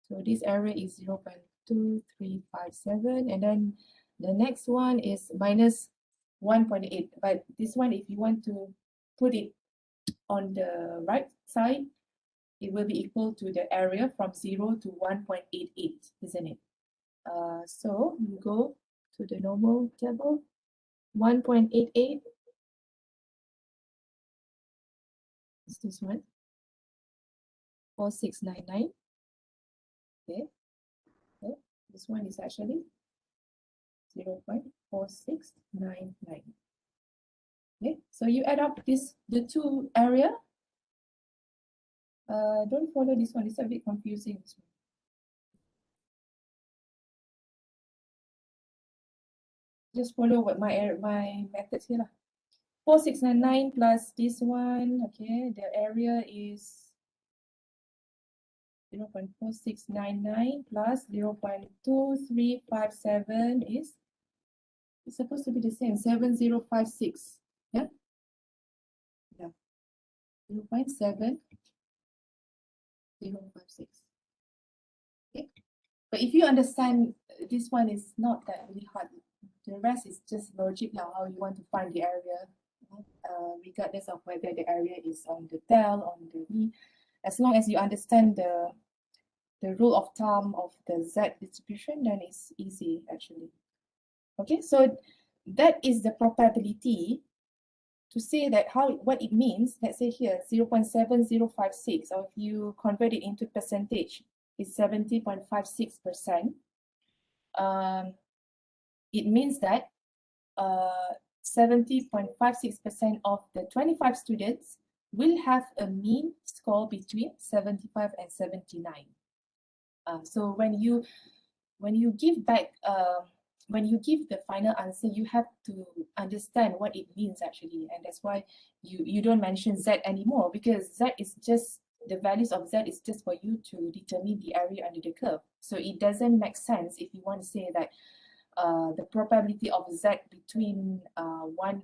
So this area is 0.2357, and then the next one is minus 1.8. But this one, if you want to put it on the right side, it will be equal to the area from 0 to 1.88, isn't it? So you go to the normal table, 1.88 is this one, 4699. Okay, so this one is actually 0.4699. Okay, so you add up the two area. Don't follow this one, it's a bit confusing. This one. Just follow what my methods here lah. 4699 plus this one, okay, the area is 0.4699 plus 0.2357 is, it's supposed to be the same, 7056. Yeah? Yeah. 0.7056. Okay. But if you understand, this one is not that really hard. The rest is just logic now, how you want to find the area, regardless of whether the area is on the tail, on the knee. As long as you understand the rule of thumb of the Z distribution, then it's easy actually. Okay, so that is the probability to say that what it means. Let's say here 0.7056, or if you convert it into percentage, is 70.56%. It means that 70.56% of the 25 students will have a mean score between 75 and 79. So when you give back, when you give the final answer, you have to understand what it means actually, and that's why you don't mention Z anymore, because Z is just, the values of Z is just for you to determine the area under the curve. So it doesn't make sense if you want to say that the probability of Z between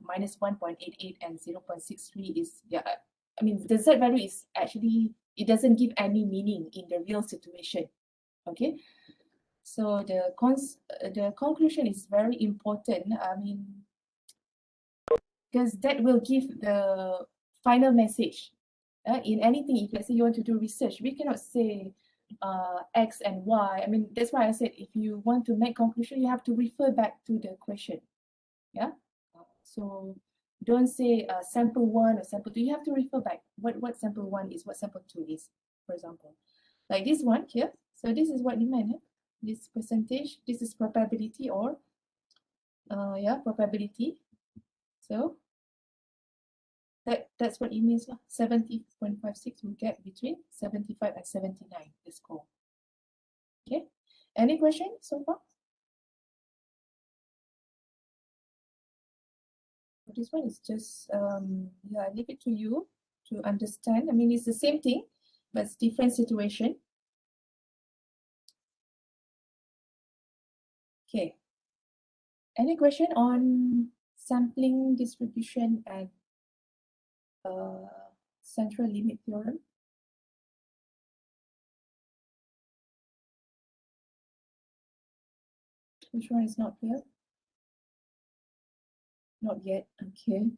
minus 1.88 and 0.63 is, yeah, I mean the Z value is actually, it doesn't give any meaning in the real situation. Okay, so the conclusion is very important. I mean, because that will give the final message. In anything, if let's say you want to do research, we cannot say X and Y. I mean, that's why I said if you want to make conclusion, you have to refer back to the question. Yeah. So don't say sample 1 or sample 2. You have to refer back. What sample 1 is, what sample 2 is, for example. Like this one here. So this is what you meant. This percentage, this is probability, or yeah, probability. So that's what it means. 70.56 will get between 75 and 79, the score. Okay, any questions so far? This one is just, yeah, I leave it to you to understand. I mean, it's the same thing, but it's different situation. Okay, any question on sampling distribution and central limit theorem? Which one is not clear? Not yet. Okay.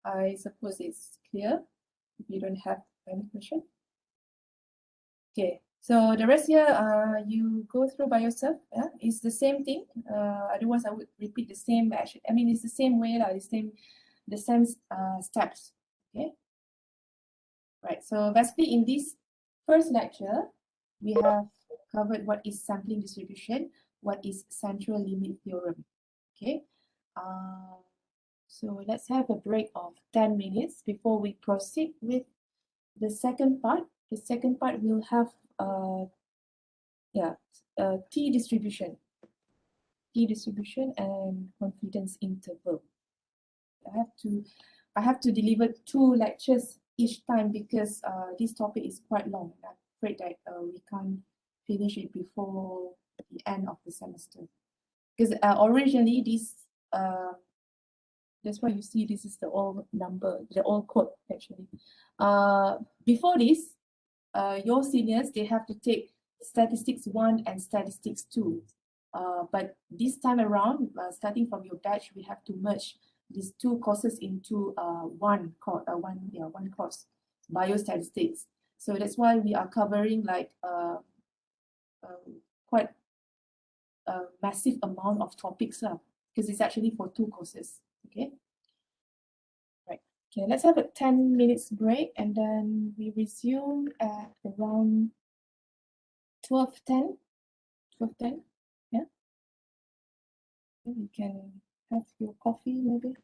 I suppose it's clear if you don't have any question. Okay. So the rest here, you go through by yourself. Yeah? It's the same thing. Otherwise, I would repeat the same action. I mean, it's the same way, the same steps. Okay. Right. So basically, in this first lecture, we have covered what is sampling distribution, what is central limit theorem. Okay. So let's have a break of 10 minutes before we proceed with the second part. The second part will have T distribution and confidence interval. I have to deliver 2 lectures each time because this topic is quite long. I'm afraid that we can't finish it before the end of the semester. Because originally this that's why you see this is the old number, the old code actually. Before this, your seniors, they have to take statistics 1 and statistics 2. But this time around, starting from your batch, we have to merge these two courses into one course, biostatistics. So that's why we are covering like quite a massive amount of topics because it's actually for two courses. Okay. Right. Okay, let's have a 10 minutes break and then we resume at around 12:10. 12:10. Yeah. You can have your coffee maybe.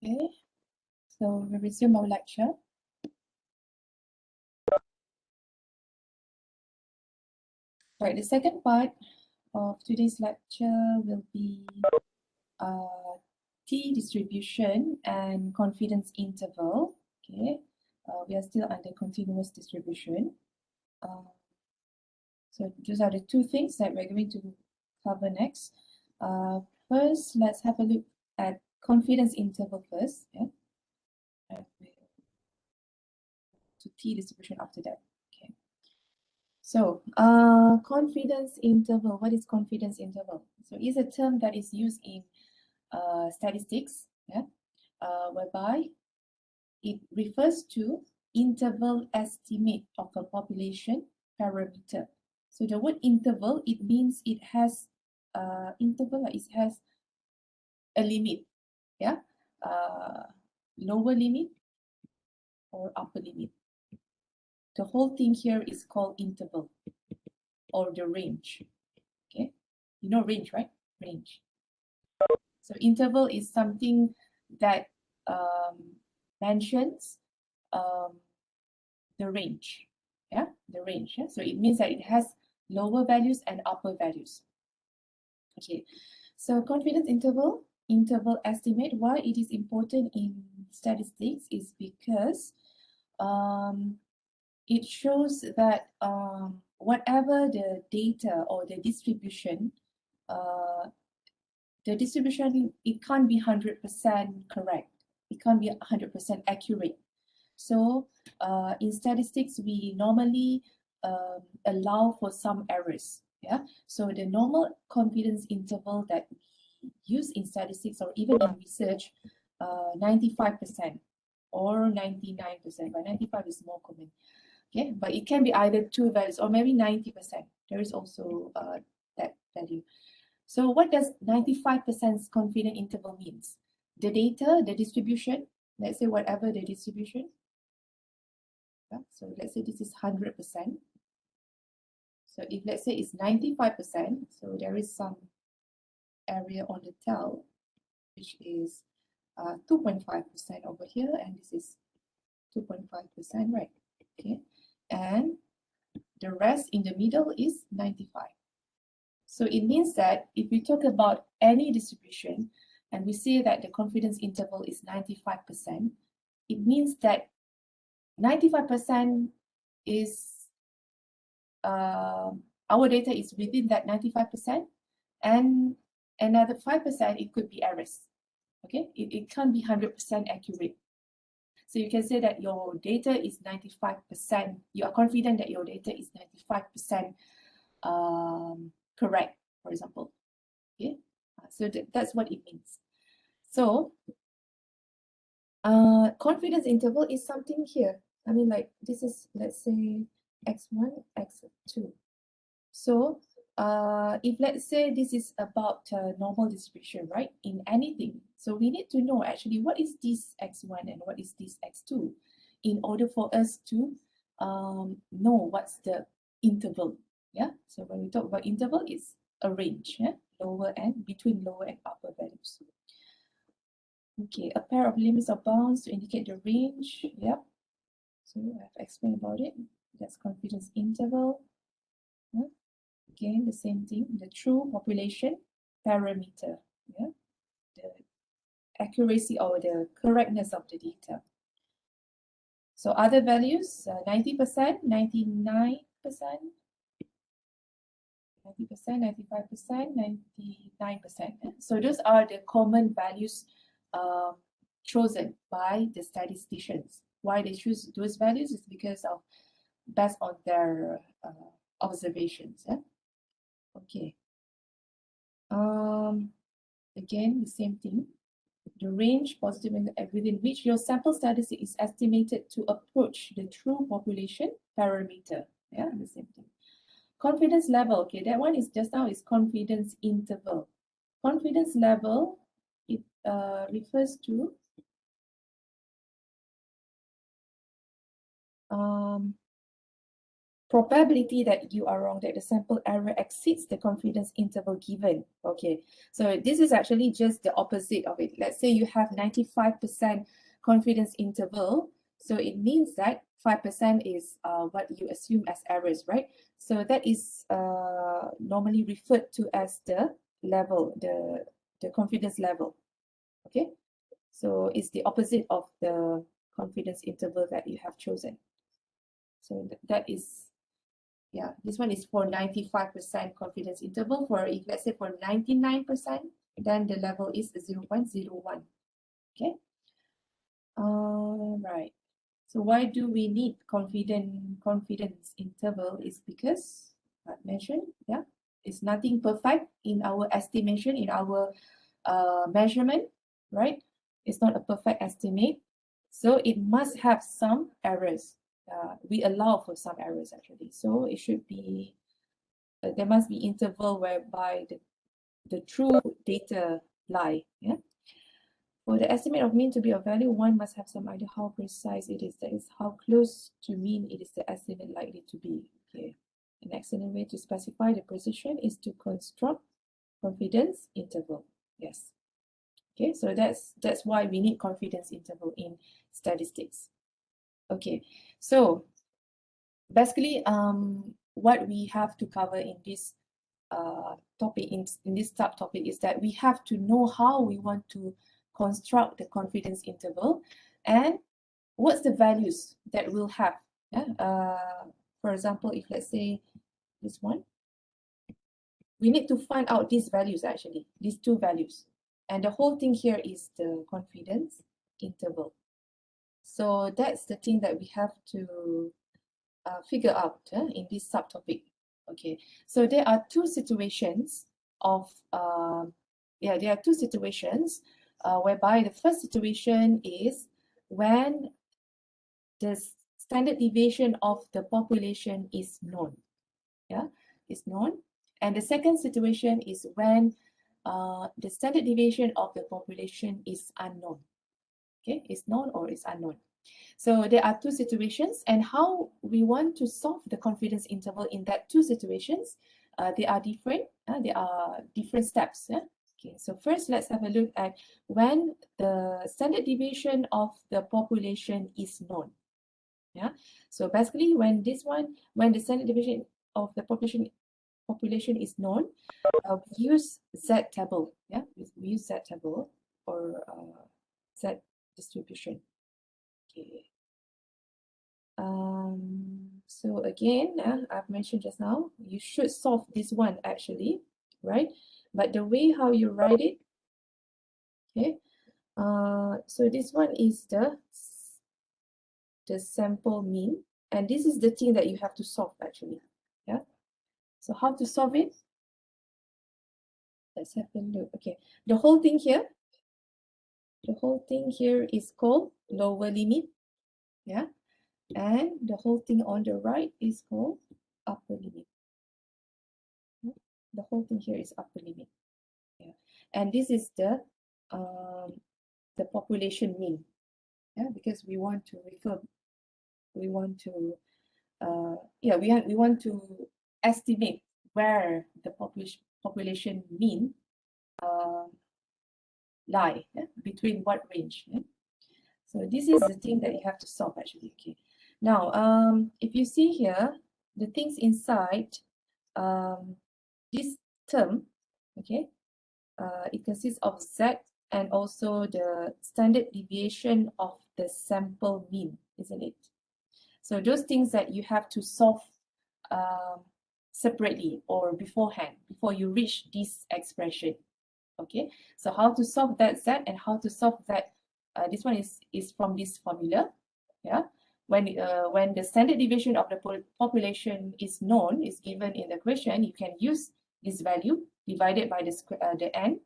Okay, so we resume our lecture. Right, the second part of today's lecture will be T distribution and confidence interval. Okay, we are still under continuous distribution. So those are the two things that we're going to cover next. First, let's have a look at confidence interval first. Yeah, and we'll to T distribution after that. Okay. So, confidence interval. What is confidence interval? So, it's a term that is used in statistics, yeah, whereby it refers to interval estimate of a population parameter. So, the word interval, it means it has interval. It has a limit, yeah, lower limit or upper limit. The whole thing here is called interval or the range. Okay, you know range, right? Range. So interval is something that mentions the range. Yeah, the range. Yeah? So it means that it has lower values and upper values. Okay, so confidence interval, interval estimate, why it is important in statistics is because it shows that whatever the data or the distribution, it can't be 100% correct. It can't be 100% accurate. So in statistics, we normally allow for some errors. Yeah. So the normal confidence interval that we use in statistics or even in research, 95% or 99%, but 95 is more common. Okay, but it can be either two values or maybe 90%. There is also that value. So what does 95% confident interval means? The data, the distribution, let's say whatever the distribution. Yeah, so let's say this is 100%. So if let's say it's 95%, so there is some area on the tail, which is 2.5% over here, and this is 2.5%, right? Okay, and the rest in the middle is 95. So it means that if we talk about any distribution and we say that the confidence interval is 95%, it means that 95% is our data is within that 95%, and another 5% it could be errors. Okay, it can't be 100% accurate. So you can say that your data is 95%. You are confident that your data is 95% correct, for example. Okay, so that's what it means. So confidence interval is something here. I mean, like this is, let's say, x1, x2. So if let's say this is about normal distribution, right, in anything, so we need to know actually what is this x1 and what is this x2 in order for us to know what's the interval. Yeah, so when we talk about interval, it's a range, yeah? Lower and between lower and upper values. Okay, a pair of limits or bounds to indicate the range. Yep, so I've explained about it. That's confidence interval. Yeah? Again, the same thing, the true population parameter, yeah, the accuracy or the correctness of the data. So other values, 90%, 99%, 90%, 95%, 99%. So those are the common values chosen by the statisticians. Why they choose those values is because of based on their observations. Yeah? Okay. Again, the same thing. The range positive within which your sample statistic is estimated to approach the true population parameter. Yeah, the same thing. Confidence level, okay, that one is just now is confidence interval. Confidence level, it refers to probability that you are wrong, that the sample error exceeds the confidence interval given. Okay, so this is actually just the opposite of it. Let's say you have 95% confidence interval, so it means that 5% is what you assume as errors, right? So that is normally referred to as the level, the confidence level. Okay, so it's the opposite of the confidence interval that you have chosen. So that is, yeah, this one is for 95% confidence interval. For if let's say for 99%, then the level is 0.01. Okay. Right. So why do we need confidence interval? Is because I mentioned, yeah, it's nothing perfect in our estimation, in our measurement, right? It's not a perfect estimate, so it must have some errors. We allow for some errors actually, so it should be there must be interval whereby the true data lie. Yeah. For the estimate of mean to be a value, one must have some idea how precise it is. That is, how close to mean it is the estimate likely to be. Okay. An excellent way to specify the precision is to construct confidence interval. Yes. Okay, so that's why we need confidence interval in statistics. Okay, so basically, what we have to cover in this topic, in this subtopic, is that we have to know how we want to construct the confidence interval and what's the values that we'll have. Yeah? For example, if let's say this one, we need to find out these values actually, these two values. And the whole thing here is the confidence interval. So that's the thing that we have to figure out in this subtopic. Okay, so there are two situations of, there are two situations whereby the first situation is when the standard deviation of the population is known. Yeah, is known. And the second situation is when the standard deviation of the population is unknown. Okay, is known or is unknown. So there are two situations, and how we want to solve the confidence interval in that two situations, they are different. There are different steps. Okay, so first let's have a look at when the standard deviation of the population is known. Yeah, so basically when the standard deviation of the population is known, we use Z table. Yeah, we use Z table or Z distribution. Okay. So again, I've mentioned just now, you should solve this one actually, right? But the way how you write it, okay. So this one is the sample mean, and this is the thing that you have to solve actually. Yeah. So how to solve it? Let's have a look. Okay, the whole thing here is called lower limit. Yeah, and the whole thing on the right is called upper limit. The whole thing here is upper limit. Yeah, and this is the population mean. Yeah, because we want to we want to we want to estimate where the population mean lie, between what range. So this is the thing that you have to solve actually. Okay, now if you see here the things inside this term, okay, it consists of Z and also the standard deviation of the sample mean, isn't it? So those things that you have to solve separately or beforehand, before you reach this expression. Okay, so how to solve that Z and how to solve that, this one is from this formula. Yeah, when the standard deviation of the population is known, is given in the question, you can use this value divided by the n.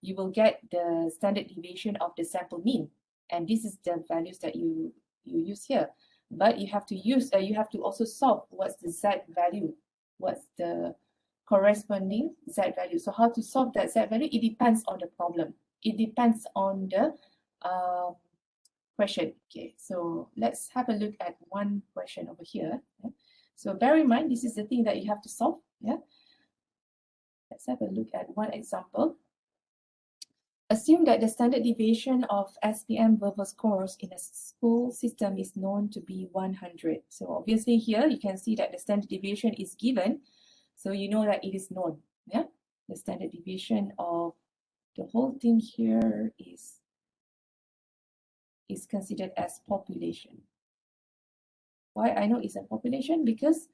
You will get the standard deviation of the sample mean, and this is the values that you use here. But you have to use you have to also solve what's the Z value, what's the corresponding Z value. So how to solve that Z value? It depends on the problem. It depends on the question. Okay, so let's have a look at one question over here. So bear in mind, this is the thing that you have to solve. Yeah. Let's have a look at one example. Assume that the standard deviation of SPM verbal scores in a school system is known to be 100. So obviously here you can see that the standard deviation is given. So you know that it is known. Yeah. The standard deviation of the whole thing here is considered as population. Why I know it's a population? Because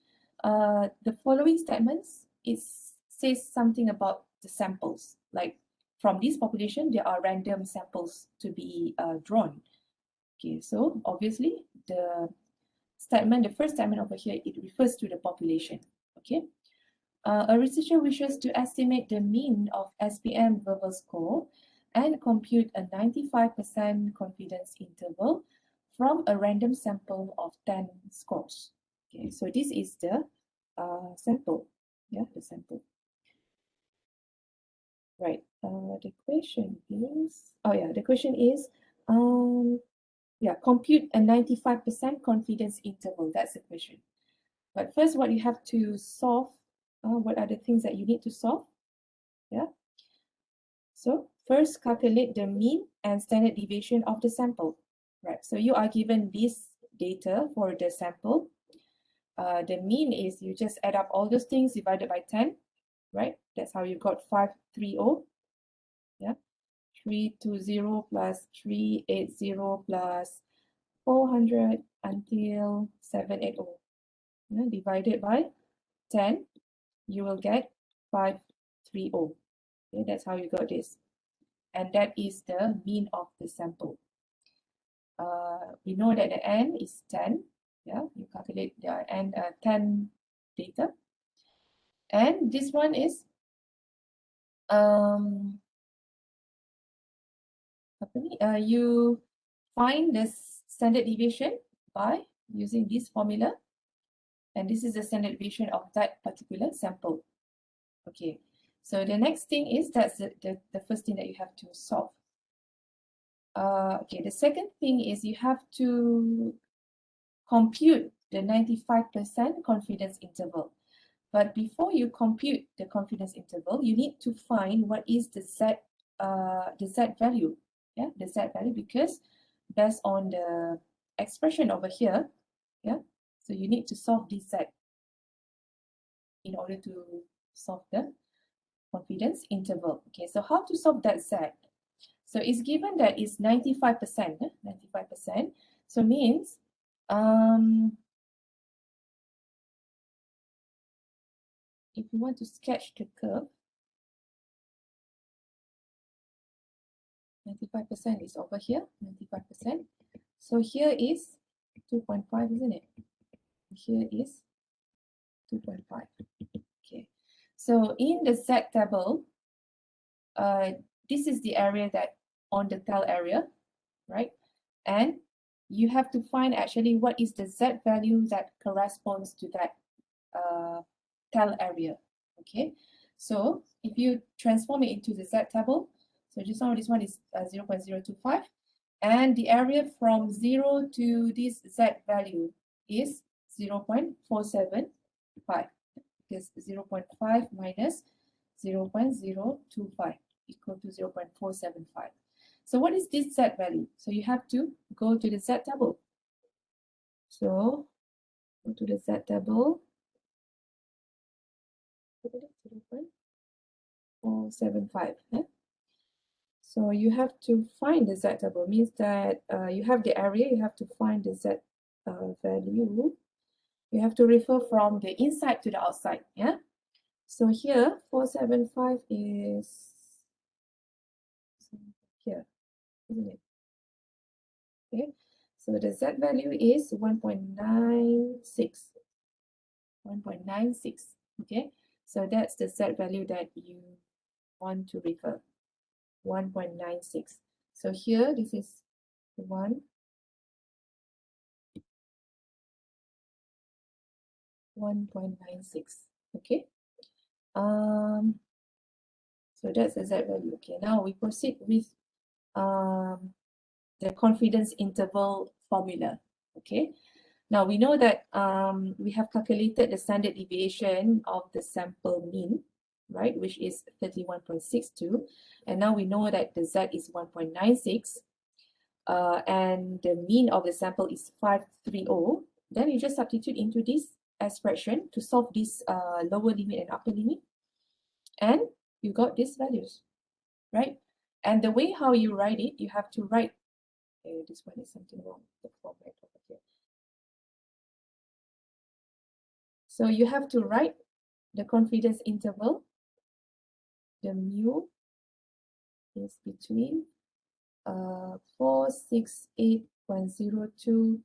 the following statements says something about the samples. Like from this population, there are random samples to be drawn. Okay, so obviously the first statement over here, it refers to the population. Okay. A researcher wishes to estimate the mean of SPM verbal score and compute a 95% confidence interval from a random sample of 10 scores. Okay, so this is the sample. Yeah, the sample. Right. The question is, compute a 95% confidence interval. That's the question. But first, what you have to solve, what are the things that you need to solve? Yeah. So first, calculate the mean and standard deviation of the sample. Right. So you are given this data for the sample. The mean is you just add up all those things divided by 10, right? That's how you got 530. Yeah. 320 plus 380 plus 400 until 780. Yeah, divided by 10, you will get 530. Okay, that's how you got this. And that is the mean of the sample. We know that the n is 10. Yeah, you calculate the n 10 data. And this one is you find the standard deviation by using this formula. And this is the standard deviation of that particular sample. Okay, so the next thing is that's the first thing that you have to solve. Okay, the second thing is you have to compute the 95% confidence interval. But before you compute the confidence interval, you need to find what is the Z value. Yeah, the Z value, because based on the expression over here, yeah, so you need to solve this Z in order to solve the confidence interval. Okay, so how to solve that Z? So it's given that it's 95%, 95%. So means if you want to sketch the curve, 95% is over here, 95%. So here is 2.5, isn't it? Here is 2.5. Okay. So in the Z table, this is the area that on the tell area, right? And you have to find actually what is the Z value that corresponds to that tell area. Okay. So if you transform it into the Z table, so just now this one is 0.025. And the area from 0 to this Z value is 0.475, because 0.5 minus 0.025 equal to 0.475. So what is this Z value? So you have to go to the Z table. So go to the Z table. 0.475. So you have to find the Z table, means that you have the area, you have to find the Z value. You have to refer from the inside to the outside. Yeah. So here 475 is here, isn't it? Okay. So the Z value is 1.96. 1.96. Okay. So that's the Z value that you want to refer. 1.96. So here this is 1.96. Okay. So that's the Z value. Okay. Now we proceed with the confidence interval formula. Okay. Now we know that we have calculated the standard deviation of the sample mean, right, which is 31.62. And now we know that the Z is 1.96 and the mean of the sample is 530. Then you just substitute into this expression to solve this lower limit and upper limit. And you got these values, right? And the way how you write it, you have to write, this one is something wrong, the format over here. So you have to write the confidence interval. The mu is between 468.02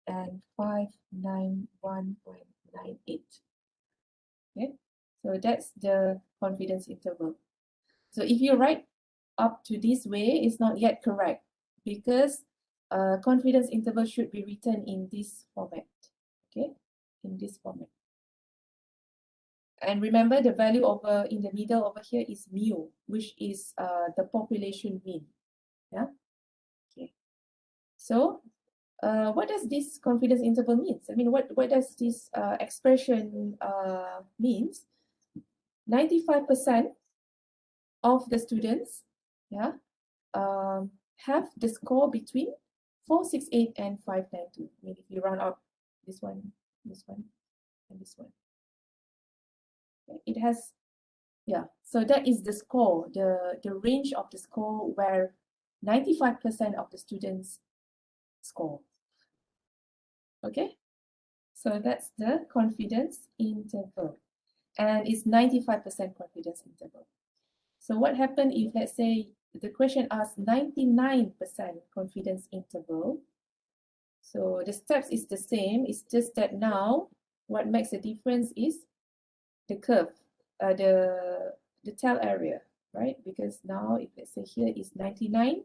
and 591.98. Okay, so that's the confidence interval. So if you write up to this way, it's not yet correct because confidence interval should be written in this format. Okay, in this format. And remember the value over in the middle over here is mu, which is the population mean. Yeah. Okay. So what does this confidence interval means? I mean, what does this expression means? 95% of the students, yeah, have the score between 468 and 592. I mean, if you round up this one, and this one, it has, yeah. So that is the score, the range of the score where 95% of the students score. Okay, so that's the confidence interval, and it's 95% confidence interval. So what happens if, let's say, the question asks 99% confidence interval? So the steps is the same. It's just that now what makes a difference is the curve, the tail area, right? Because now if let's say here is 99%,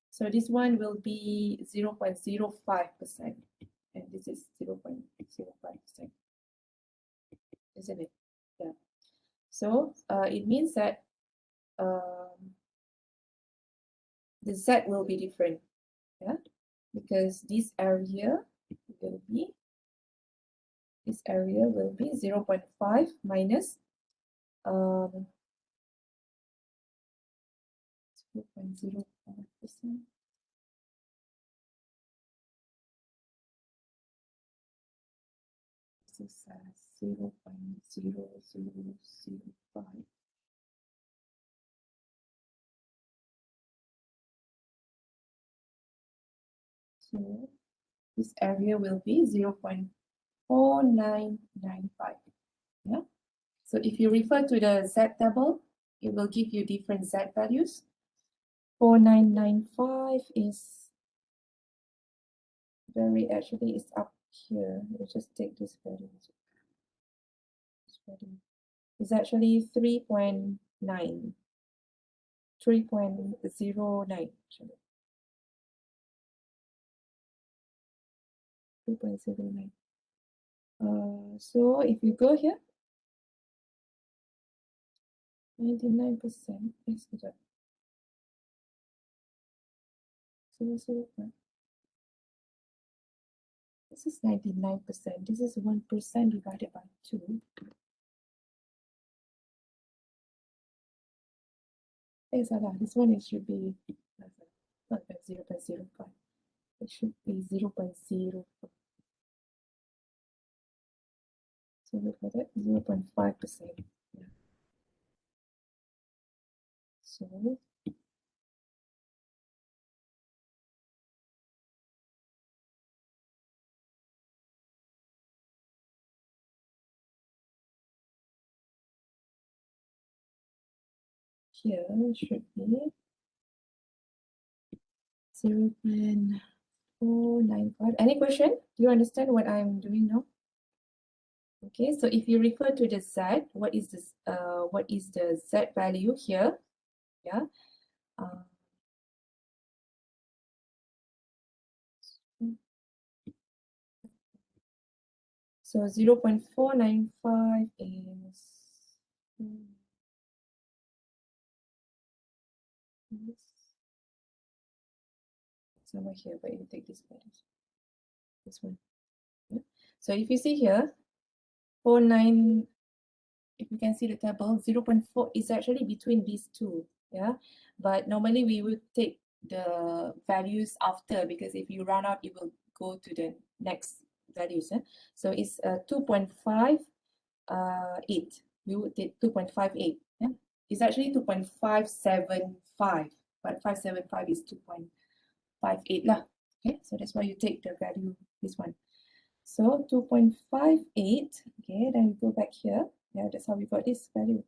so this one will be 0.05%, and this is 0.05%, isn't it? Yeah. So it means that the Z will be different, yeah, because this area will be 0.5 minus 0.05%. This is 0.0005. So this area will be 0.4995. Yeah. So if you refer to the Z table, it will give you different Z values. 4995 is actually it's up here. Let's just take this value. It's actually 3.9. 3.09 actually. 3.09. So if you go here, 99% is the 0.0. This is 99%. This is 1% divided by 2. This one it should be not 0.05. It should be 0.05. So look at that, 0.5%. Yeah. So here should be 0.495. Any question? Do you understand what I'm doing now? Okay, so if you refer to the Z, what is this? What is the Z value here? Yeah. So 0.495 is somewhere here, but you take this values. This one. Yeah. So if you see here, 49, if you can see the table, 0.4 is actually between these two. Yeah, but normally we would take the values after, because if you run out, it will go to the next values. So it's 2.58. We would take 2.58. Yeah? It's actually 2.575, but 575 is 2.58 lah. Okay, so that's why you take the value, this one. So 2.58, okay, then we go back here. Yeah, that's how we got this value.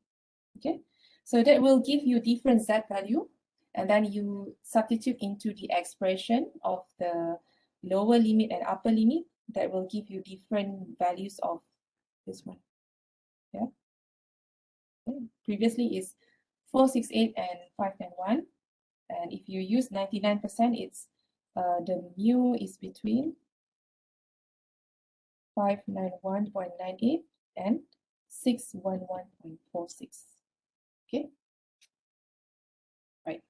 Okay, so that will give you different Z value, and then you substitute into the expression of the lower limit and upper limit. That will give you different values of this one. Yeah. Okay. Previously is 468 and 591, and if you use 99%, it's the mu is between 591.98 and 611.46. Okay, right.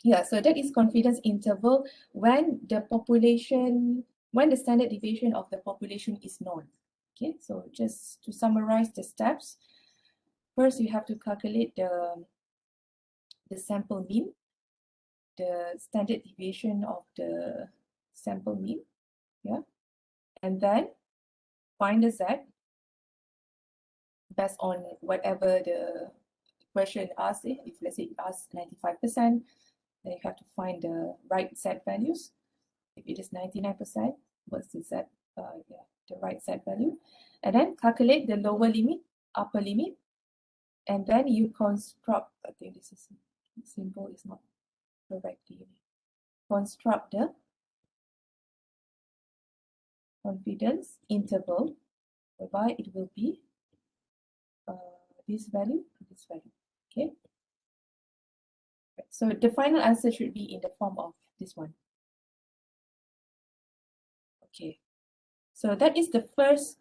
Yeah, so that is confidence interval when the population, when the standard deviation of the population is known. Okay, so just to summarize the steps, first you have to calculate the sample mean, the standard deviation of the sample mean, yeah, and then find the Z based on whatever the question asks. If let's say it asks 95%, then you have to find the right Z values. If it is 99%, what's the Z, yeah, the right Z value, and then calculate the lower limit, upper limit, and then you construct, I think this is symbol is not correctly, construct the confidence interval, whereby it will be this value, this value. Okay. So the final answer should be in the form of this one. Okay. So that is the first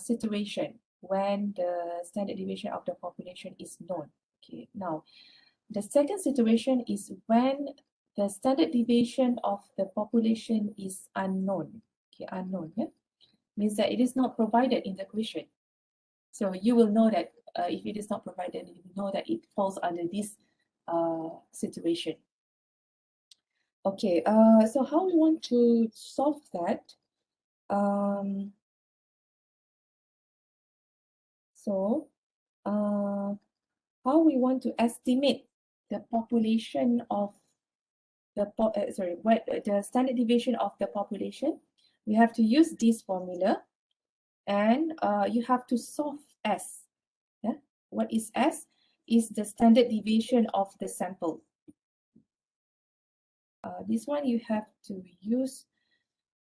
situation when the standard deviation of the population is known. Okay. Now, the second situation is when the standard deviation of the population is unknown. Okay, unknown. Yeah? Means that it is not provided in the question. So you will know that if it is not provided, you know that it falls under this situation. Okay, so how we want to solve that? How we want to estimate the population of the the standard deviation of the population? We have to use this formula, and you have to solve S. Yeah? What is S? Is the standard deviation of the sample. This one you have to use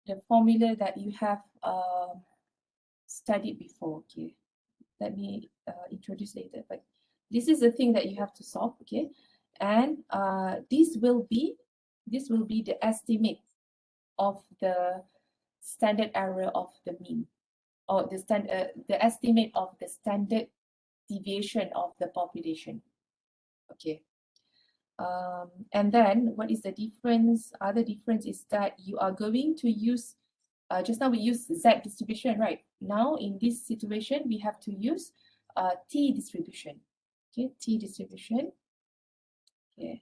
the formula that you have studied before. Okay, let me introduce later, but this is the thing that you have to solve. Okay, and this will be the estimate of the standard error of the mean, or the estimate of the standard deviation of the population. Okay. And then what is the difference? Other difference is that you are going to use, just now we used Z distribution, right? Now in this situation, we have to use T distribution. Okay, T distribution. Okay.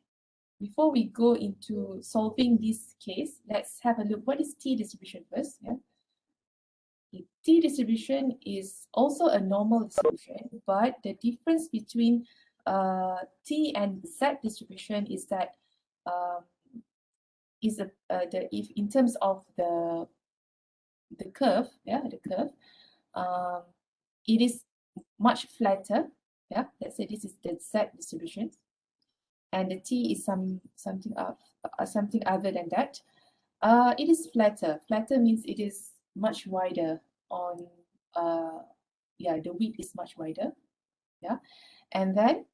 Before we go into solving this case, let's have a look. What is T distribution first? Yeah. The T distribution is also a normal distribution, but the difference between T and Z distribution is that if in terms of the curve, yeah, the curve, it is much flatter. Yeah, let's say this is the Z distribution, and the T is something other than that. It is flatter. Flatter means it is much wider on, yeah, the width is much wider. Yeah, and then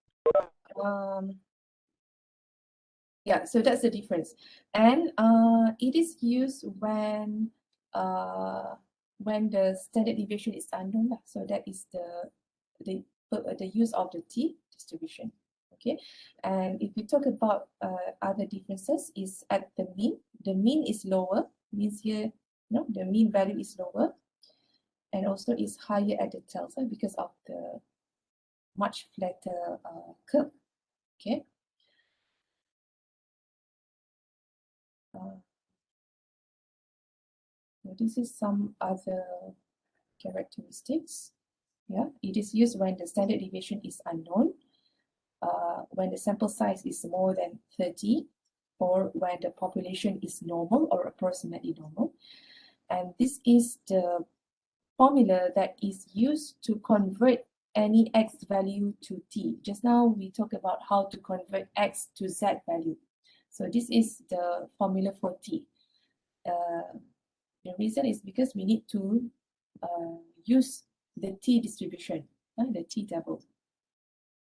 yeah, so that's the difference. And it is used when the standard deviation is unknown. So that is the use of the T distribution. Okay, and if we talk about other differences, is at the mean. The mean is lower means here, the mean value is lower, and also is higher at the tails because of the much flatter curve. Okay. This is some other characteristics. Yeah, it is used when the standard deviation is unknown, when the sample size is more than 30, or when the population is normal or approximately normal. And this is the formula that is used to convert any x value to t. Just now we talked about how to convert x to z value. So this is the formula for t. The reason is because we need to use the t distribution, the t table.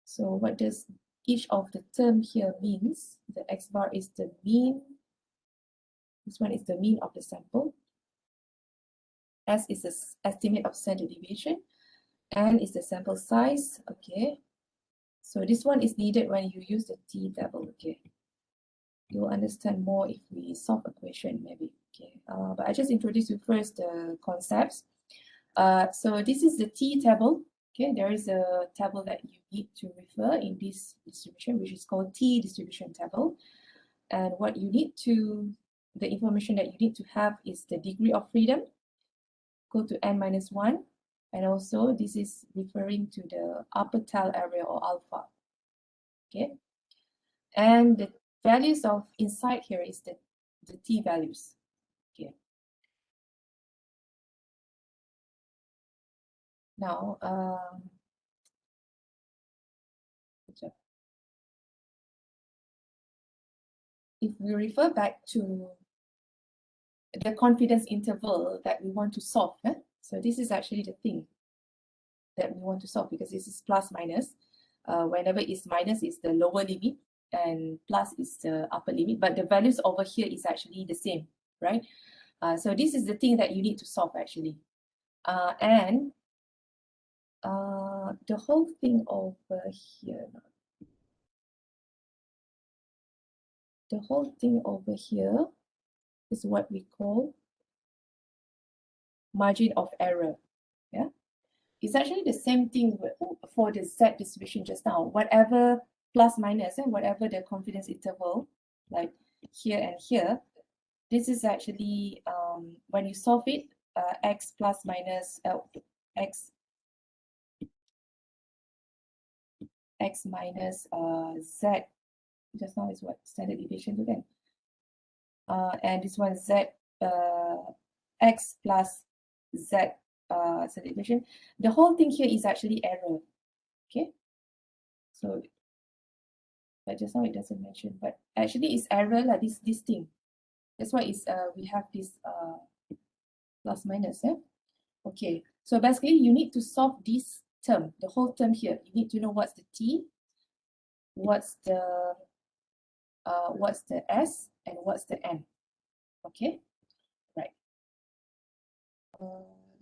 So what does each of the term here means? The x bar is the mean. This one is the mean of the sample. S is the estimate of standard deviation. N is the sample size. Okay. So this one is needed when you use the t table. Okay. You'll understand more if we solve a question maybe. Okay. But I just introduce you first the concepts. So this is the t table. Okay, there is a table that you need to refer in this distribution, which is called t distribution table. And what you need to, the information that you need to have is the degree of freedom, go to n-1, and also this is referring to the upper tile area or alpha. Okay, and the values of inside here is the t values. Okay. Now, if we refer back to the confidence interval that we want to solve, so this is actually the thing that we want to solve, because this is plus minus. Whenever it's minus is the lower limit and plus is the upper limit, but the values over here is actually the same, right? So this is the thing that you need to solve actually. And the whole thing over here, the whole thing over here is what we call margin of error. Yeah, it's actually the same thing for the Z distribution just now. Whatever plus minus and whatever the confidence interval, like here and here, this is actually when you solve it, x plus minus x minus z. Just now is what standard deviation again. And this one z x plus z standard deviation. The whole thing here is actually error. Okay, so but just now it doesn't mention, but actually it's error like this thing. That's why it's we have this plus minus. Okay, so basically you need to solve this term, the whole term here. You need to know what's the t, what's the s, and what's the n. Okay, right.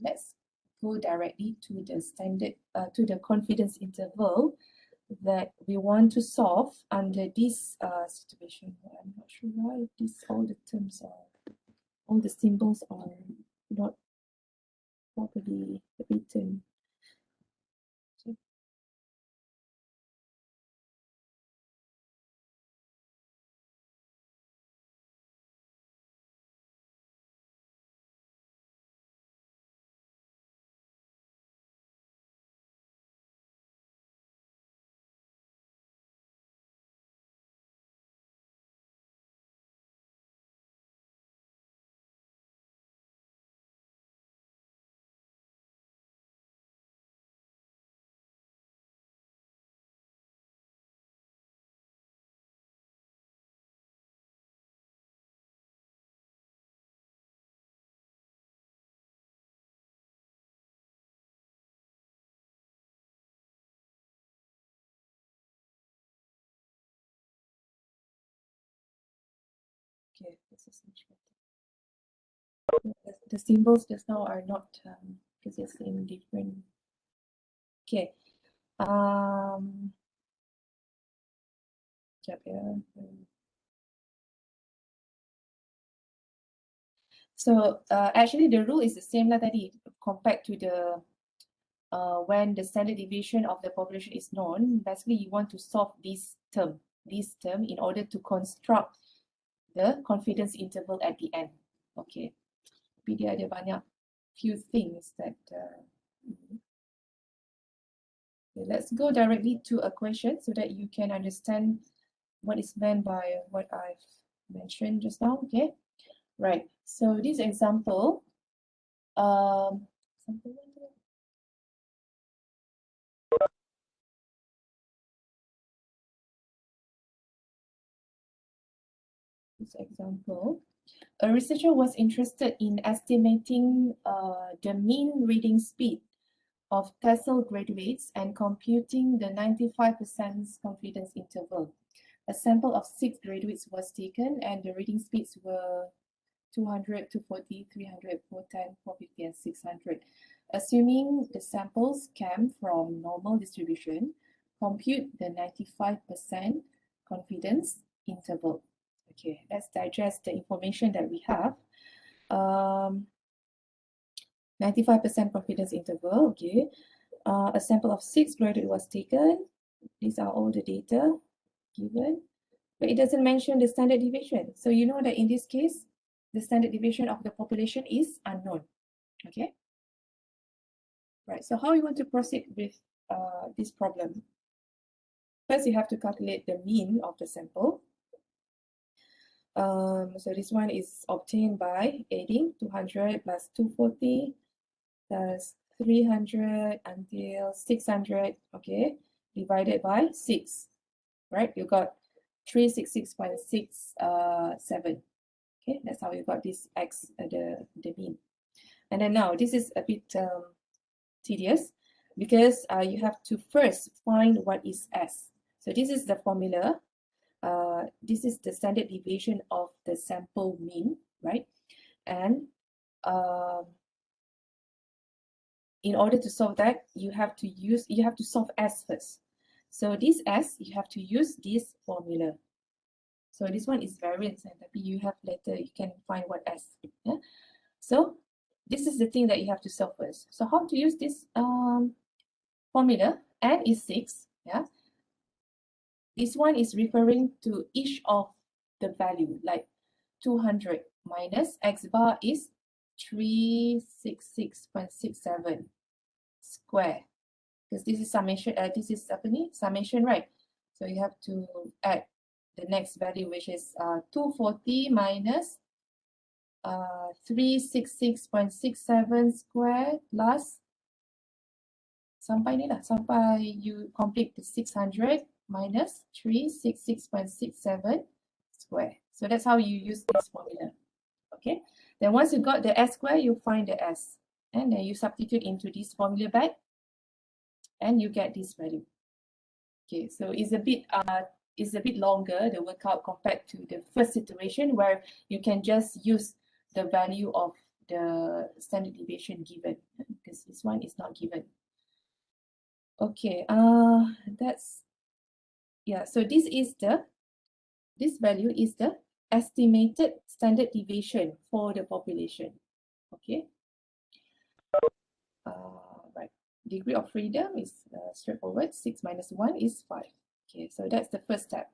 Let's go directly to the standard, to the confidence interval that we want to solve under this situation. I'm not sure why all the terms are, all the symbols are not properly written. So, okay, this is much better. The symbols just now are not because it's in different. Okay. So actually the rule is the same lah tadi, compared to the when the standard deviation of the population is known. Basically you want to solve this term in order to construct the confidence interval at the end. Okay, tapi dia ada banyak few things that okay, let's go directly to a question so that you can understand what is meant by what I've mentioned just now. Okay, right. So this example, a researcher was interested in estimating the mean reading speed of TESOL graduates and computing the 95% confidence interval. A sample of 6 graduates was taken and the reading speeds were 200, 240, 300, 410, 450, and 600. Assuming the samples came from normal distribution, compute the 95% confidence interval. Okay, let's digest the information that we have. 95% confidence interval, okay. A sample of 6 graduates was taken. These are all the data given, but it doesn't mention the standard deviation. So you know that in this case, the standard deviation of the population is unknown, okay? Right, so how you want to proceed with this problem? First, you have to calculate the mean of the sample. So this one is obtained by adding 200 plus 240 plus 300 until 600, okay, divided by 6, right? You got 366.67. Okay, that's how you got this x, the mean. And then now this is a bit tedious because you have to first find what is s. So this is the formula. This is the standard deviation of the sample mean, right? And in order to solve that, you have to solve s first. So this s, you have to use this formula. So this one is variance, and you have later you can find what s. Yeah? So this is the thing that you have to solve first. So how to use this formula? N is 6. Yeah. This one is referring to each of the value, like 200 minus x bar is 366.67 square, because this is summation. This is summation, right? So you have to add the next value, which is 240 minus 366.67 square plus sampai ni lah, sampai you complete the 600 minus 366.67 square. So that's how you use this formula. Okay, then once you got the s square, you find the s, and then you substitute into this formula back, and you get this value. Okay, so it's a bit longer, the workout, compared to the first situation where you can just use the value of the standard deviation given, because this one is not given. Okay, that's, yeah, so this value is the estimated standard deviation for the population. Okay. Right, degree of freedom is straightforward. 6 minus 1 is 5. Okay, so that's the first step.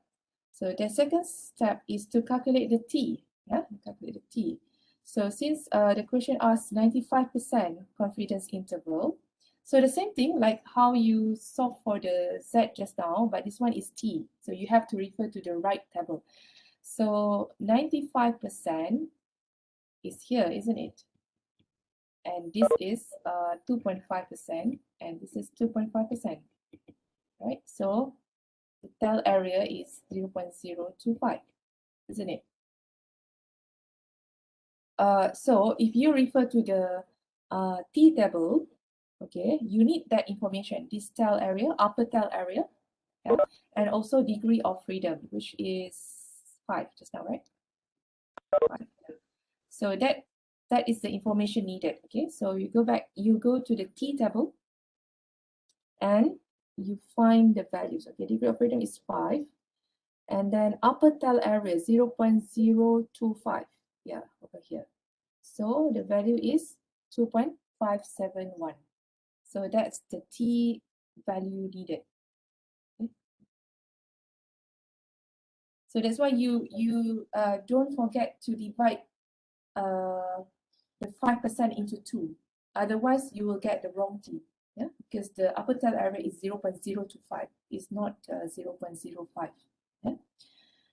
So the second step is to calculate the t. Yeah, calculate the t. So since the question asks 95% confidence interval, so the same thing like how you solve for the z just now, but this one is t. So you have to refer to the right table. So 95% is here, isn't it? And this is 2.5%, and this is 2.5%, right? So the tell area is 0.025, isn't it? So if you refer to the T table, okay, you need that information, this tell area, upper tell area, yeah, and also degree of freedom, which is 5 just now, right? 5. So that is the information needed. Okay, so you go to the T table and you find the values. Okay, degree of freedom is 5, and then upper tell area 0.025. Yeah, over here. So the value is 2.571. So that's the t value needed. Okay. So that's why you don't forget to divide the 5% into 2. Otherwise, you will get the wrong t. Yeah, because the upper tail error is 0.025. It's not 0.05. Yeah.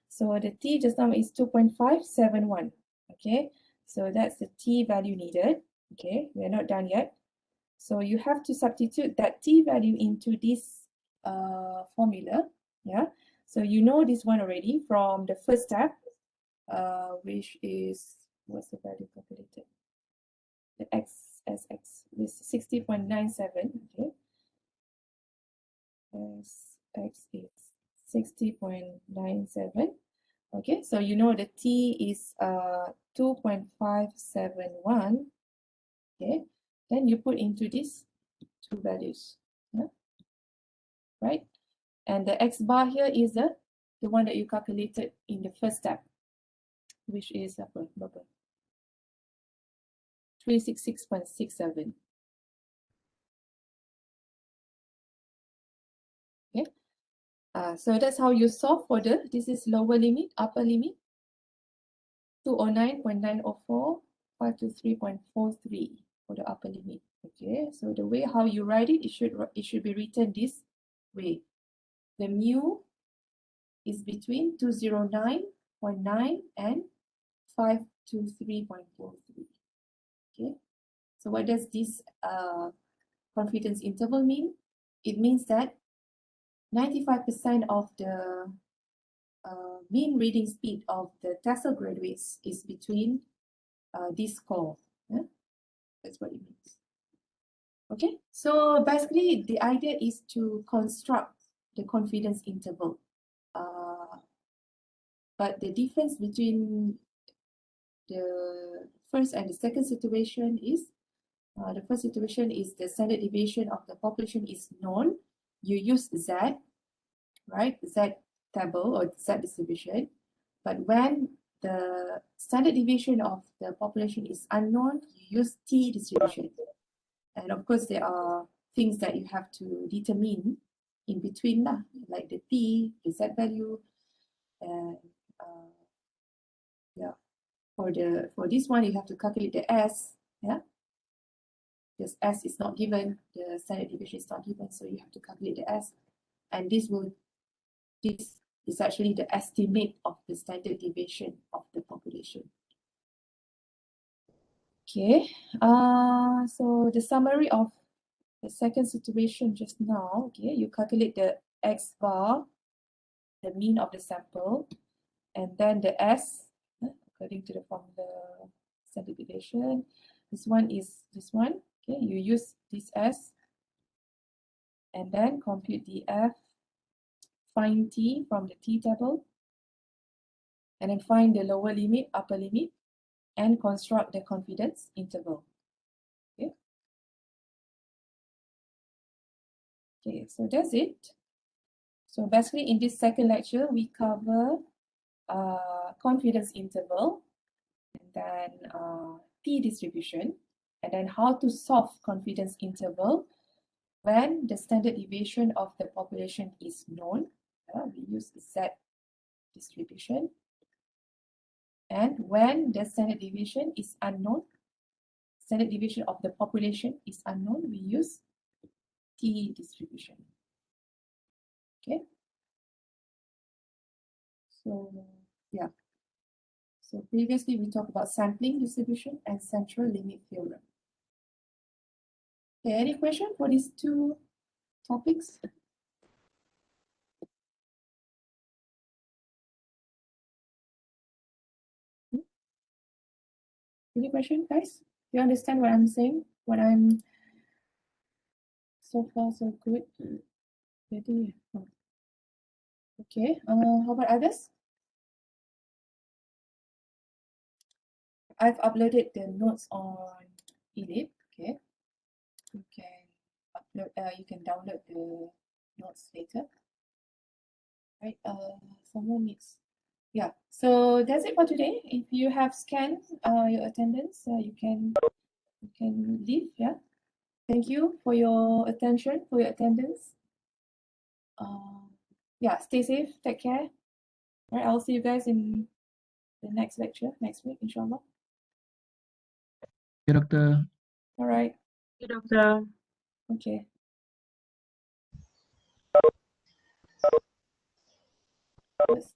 So the t just now is 2.571. Okay, so that's the t value needed. Okay, we're not done yet. So you have to substitute that t value into this formula. Yeah, so you know this one already from the first step, which is, what's the value calculated? The x as x is 60.97. Okay, as x is 60.97. Okay, so you know the t is 2.571. Okay, then you put into these two values. Yeah, right? And the x bar here is the one that you calculated in the first step, which is 366.67. Okay, so that's how you solve for this is lower limit, upper limit, 209.904, 523.43 for the upper limit. Okay, so the way how you write it, it should be written this way. The mu is between 209.9 and 523.43. Okay, so what does this confidence interval mean? It means that 95% of the mean reading speed of the TESOL graduates is between this score. Yeah? That's what it means. Okay, so basically the idea is to construct the confidence interval. But the difference between the first and the second situation is, the first situation is the standard deviation of the population is known. You use Z, right? Z table or Z distribution. But when the standard deviation of the population is unknown, you use T distribution. And of course, there are things that you have to determine in between, like the T, the Z value, and yeah. For this one, you have to calculate the S, yeah. Because S is not given, the standard deviation is not given, so you have to calculate the S. And this is actually the estimate of the standard deviation of the population. Okay, so the summary of the second situation just now, okay, you calculate the X bar, the mean of the sample, and then the S, according to the formula standard deviation. This one is this one, okay, you use this S, and then compute the F, find T from the T table, and then find the lower limit, upper limit, and construct the confidence interval. Okay. Okay, so that's it. So basically in this second lecture, we cover confidence interval, and then T distribution, and then how to solve confidence interval when the standard deviation of the population is known. We use Z distribution. And when the standard deviation is unknown, standard deviation of the population is unknown, we use T distribution. Okay. So yeah. So previously we talked about sampling distribution and central limit theorem. Okay, any question for these two topics? Any question, guys? Do you understand what I'm saying? What I'm so far so good. Ready? Okay. How about others? I've uploaded the notes on eLib. Okay. You can upload. You can download the notes later. Right. Someone needs Yeah, so that's it for today. If you have scanned your attendance, you can leave. Yeah, thank you for your attention, for your attendance. Yeah, stay safe, take care. All right, I'll see you guys in the next lecture next week, inshallah. Okay, Doctor. All right, Okay, doctor. okay. Let's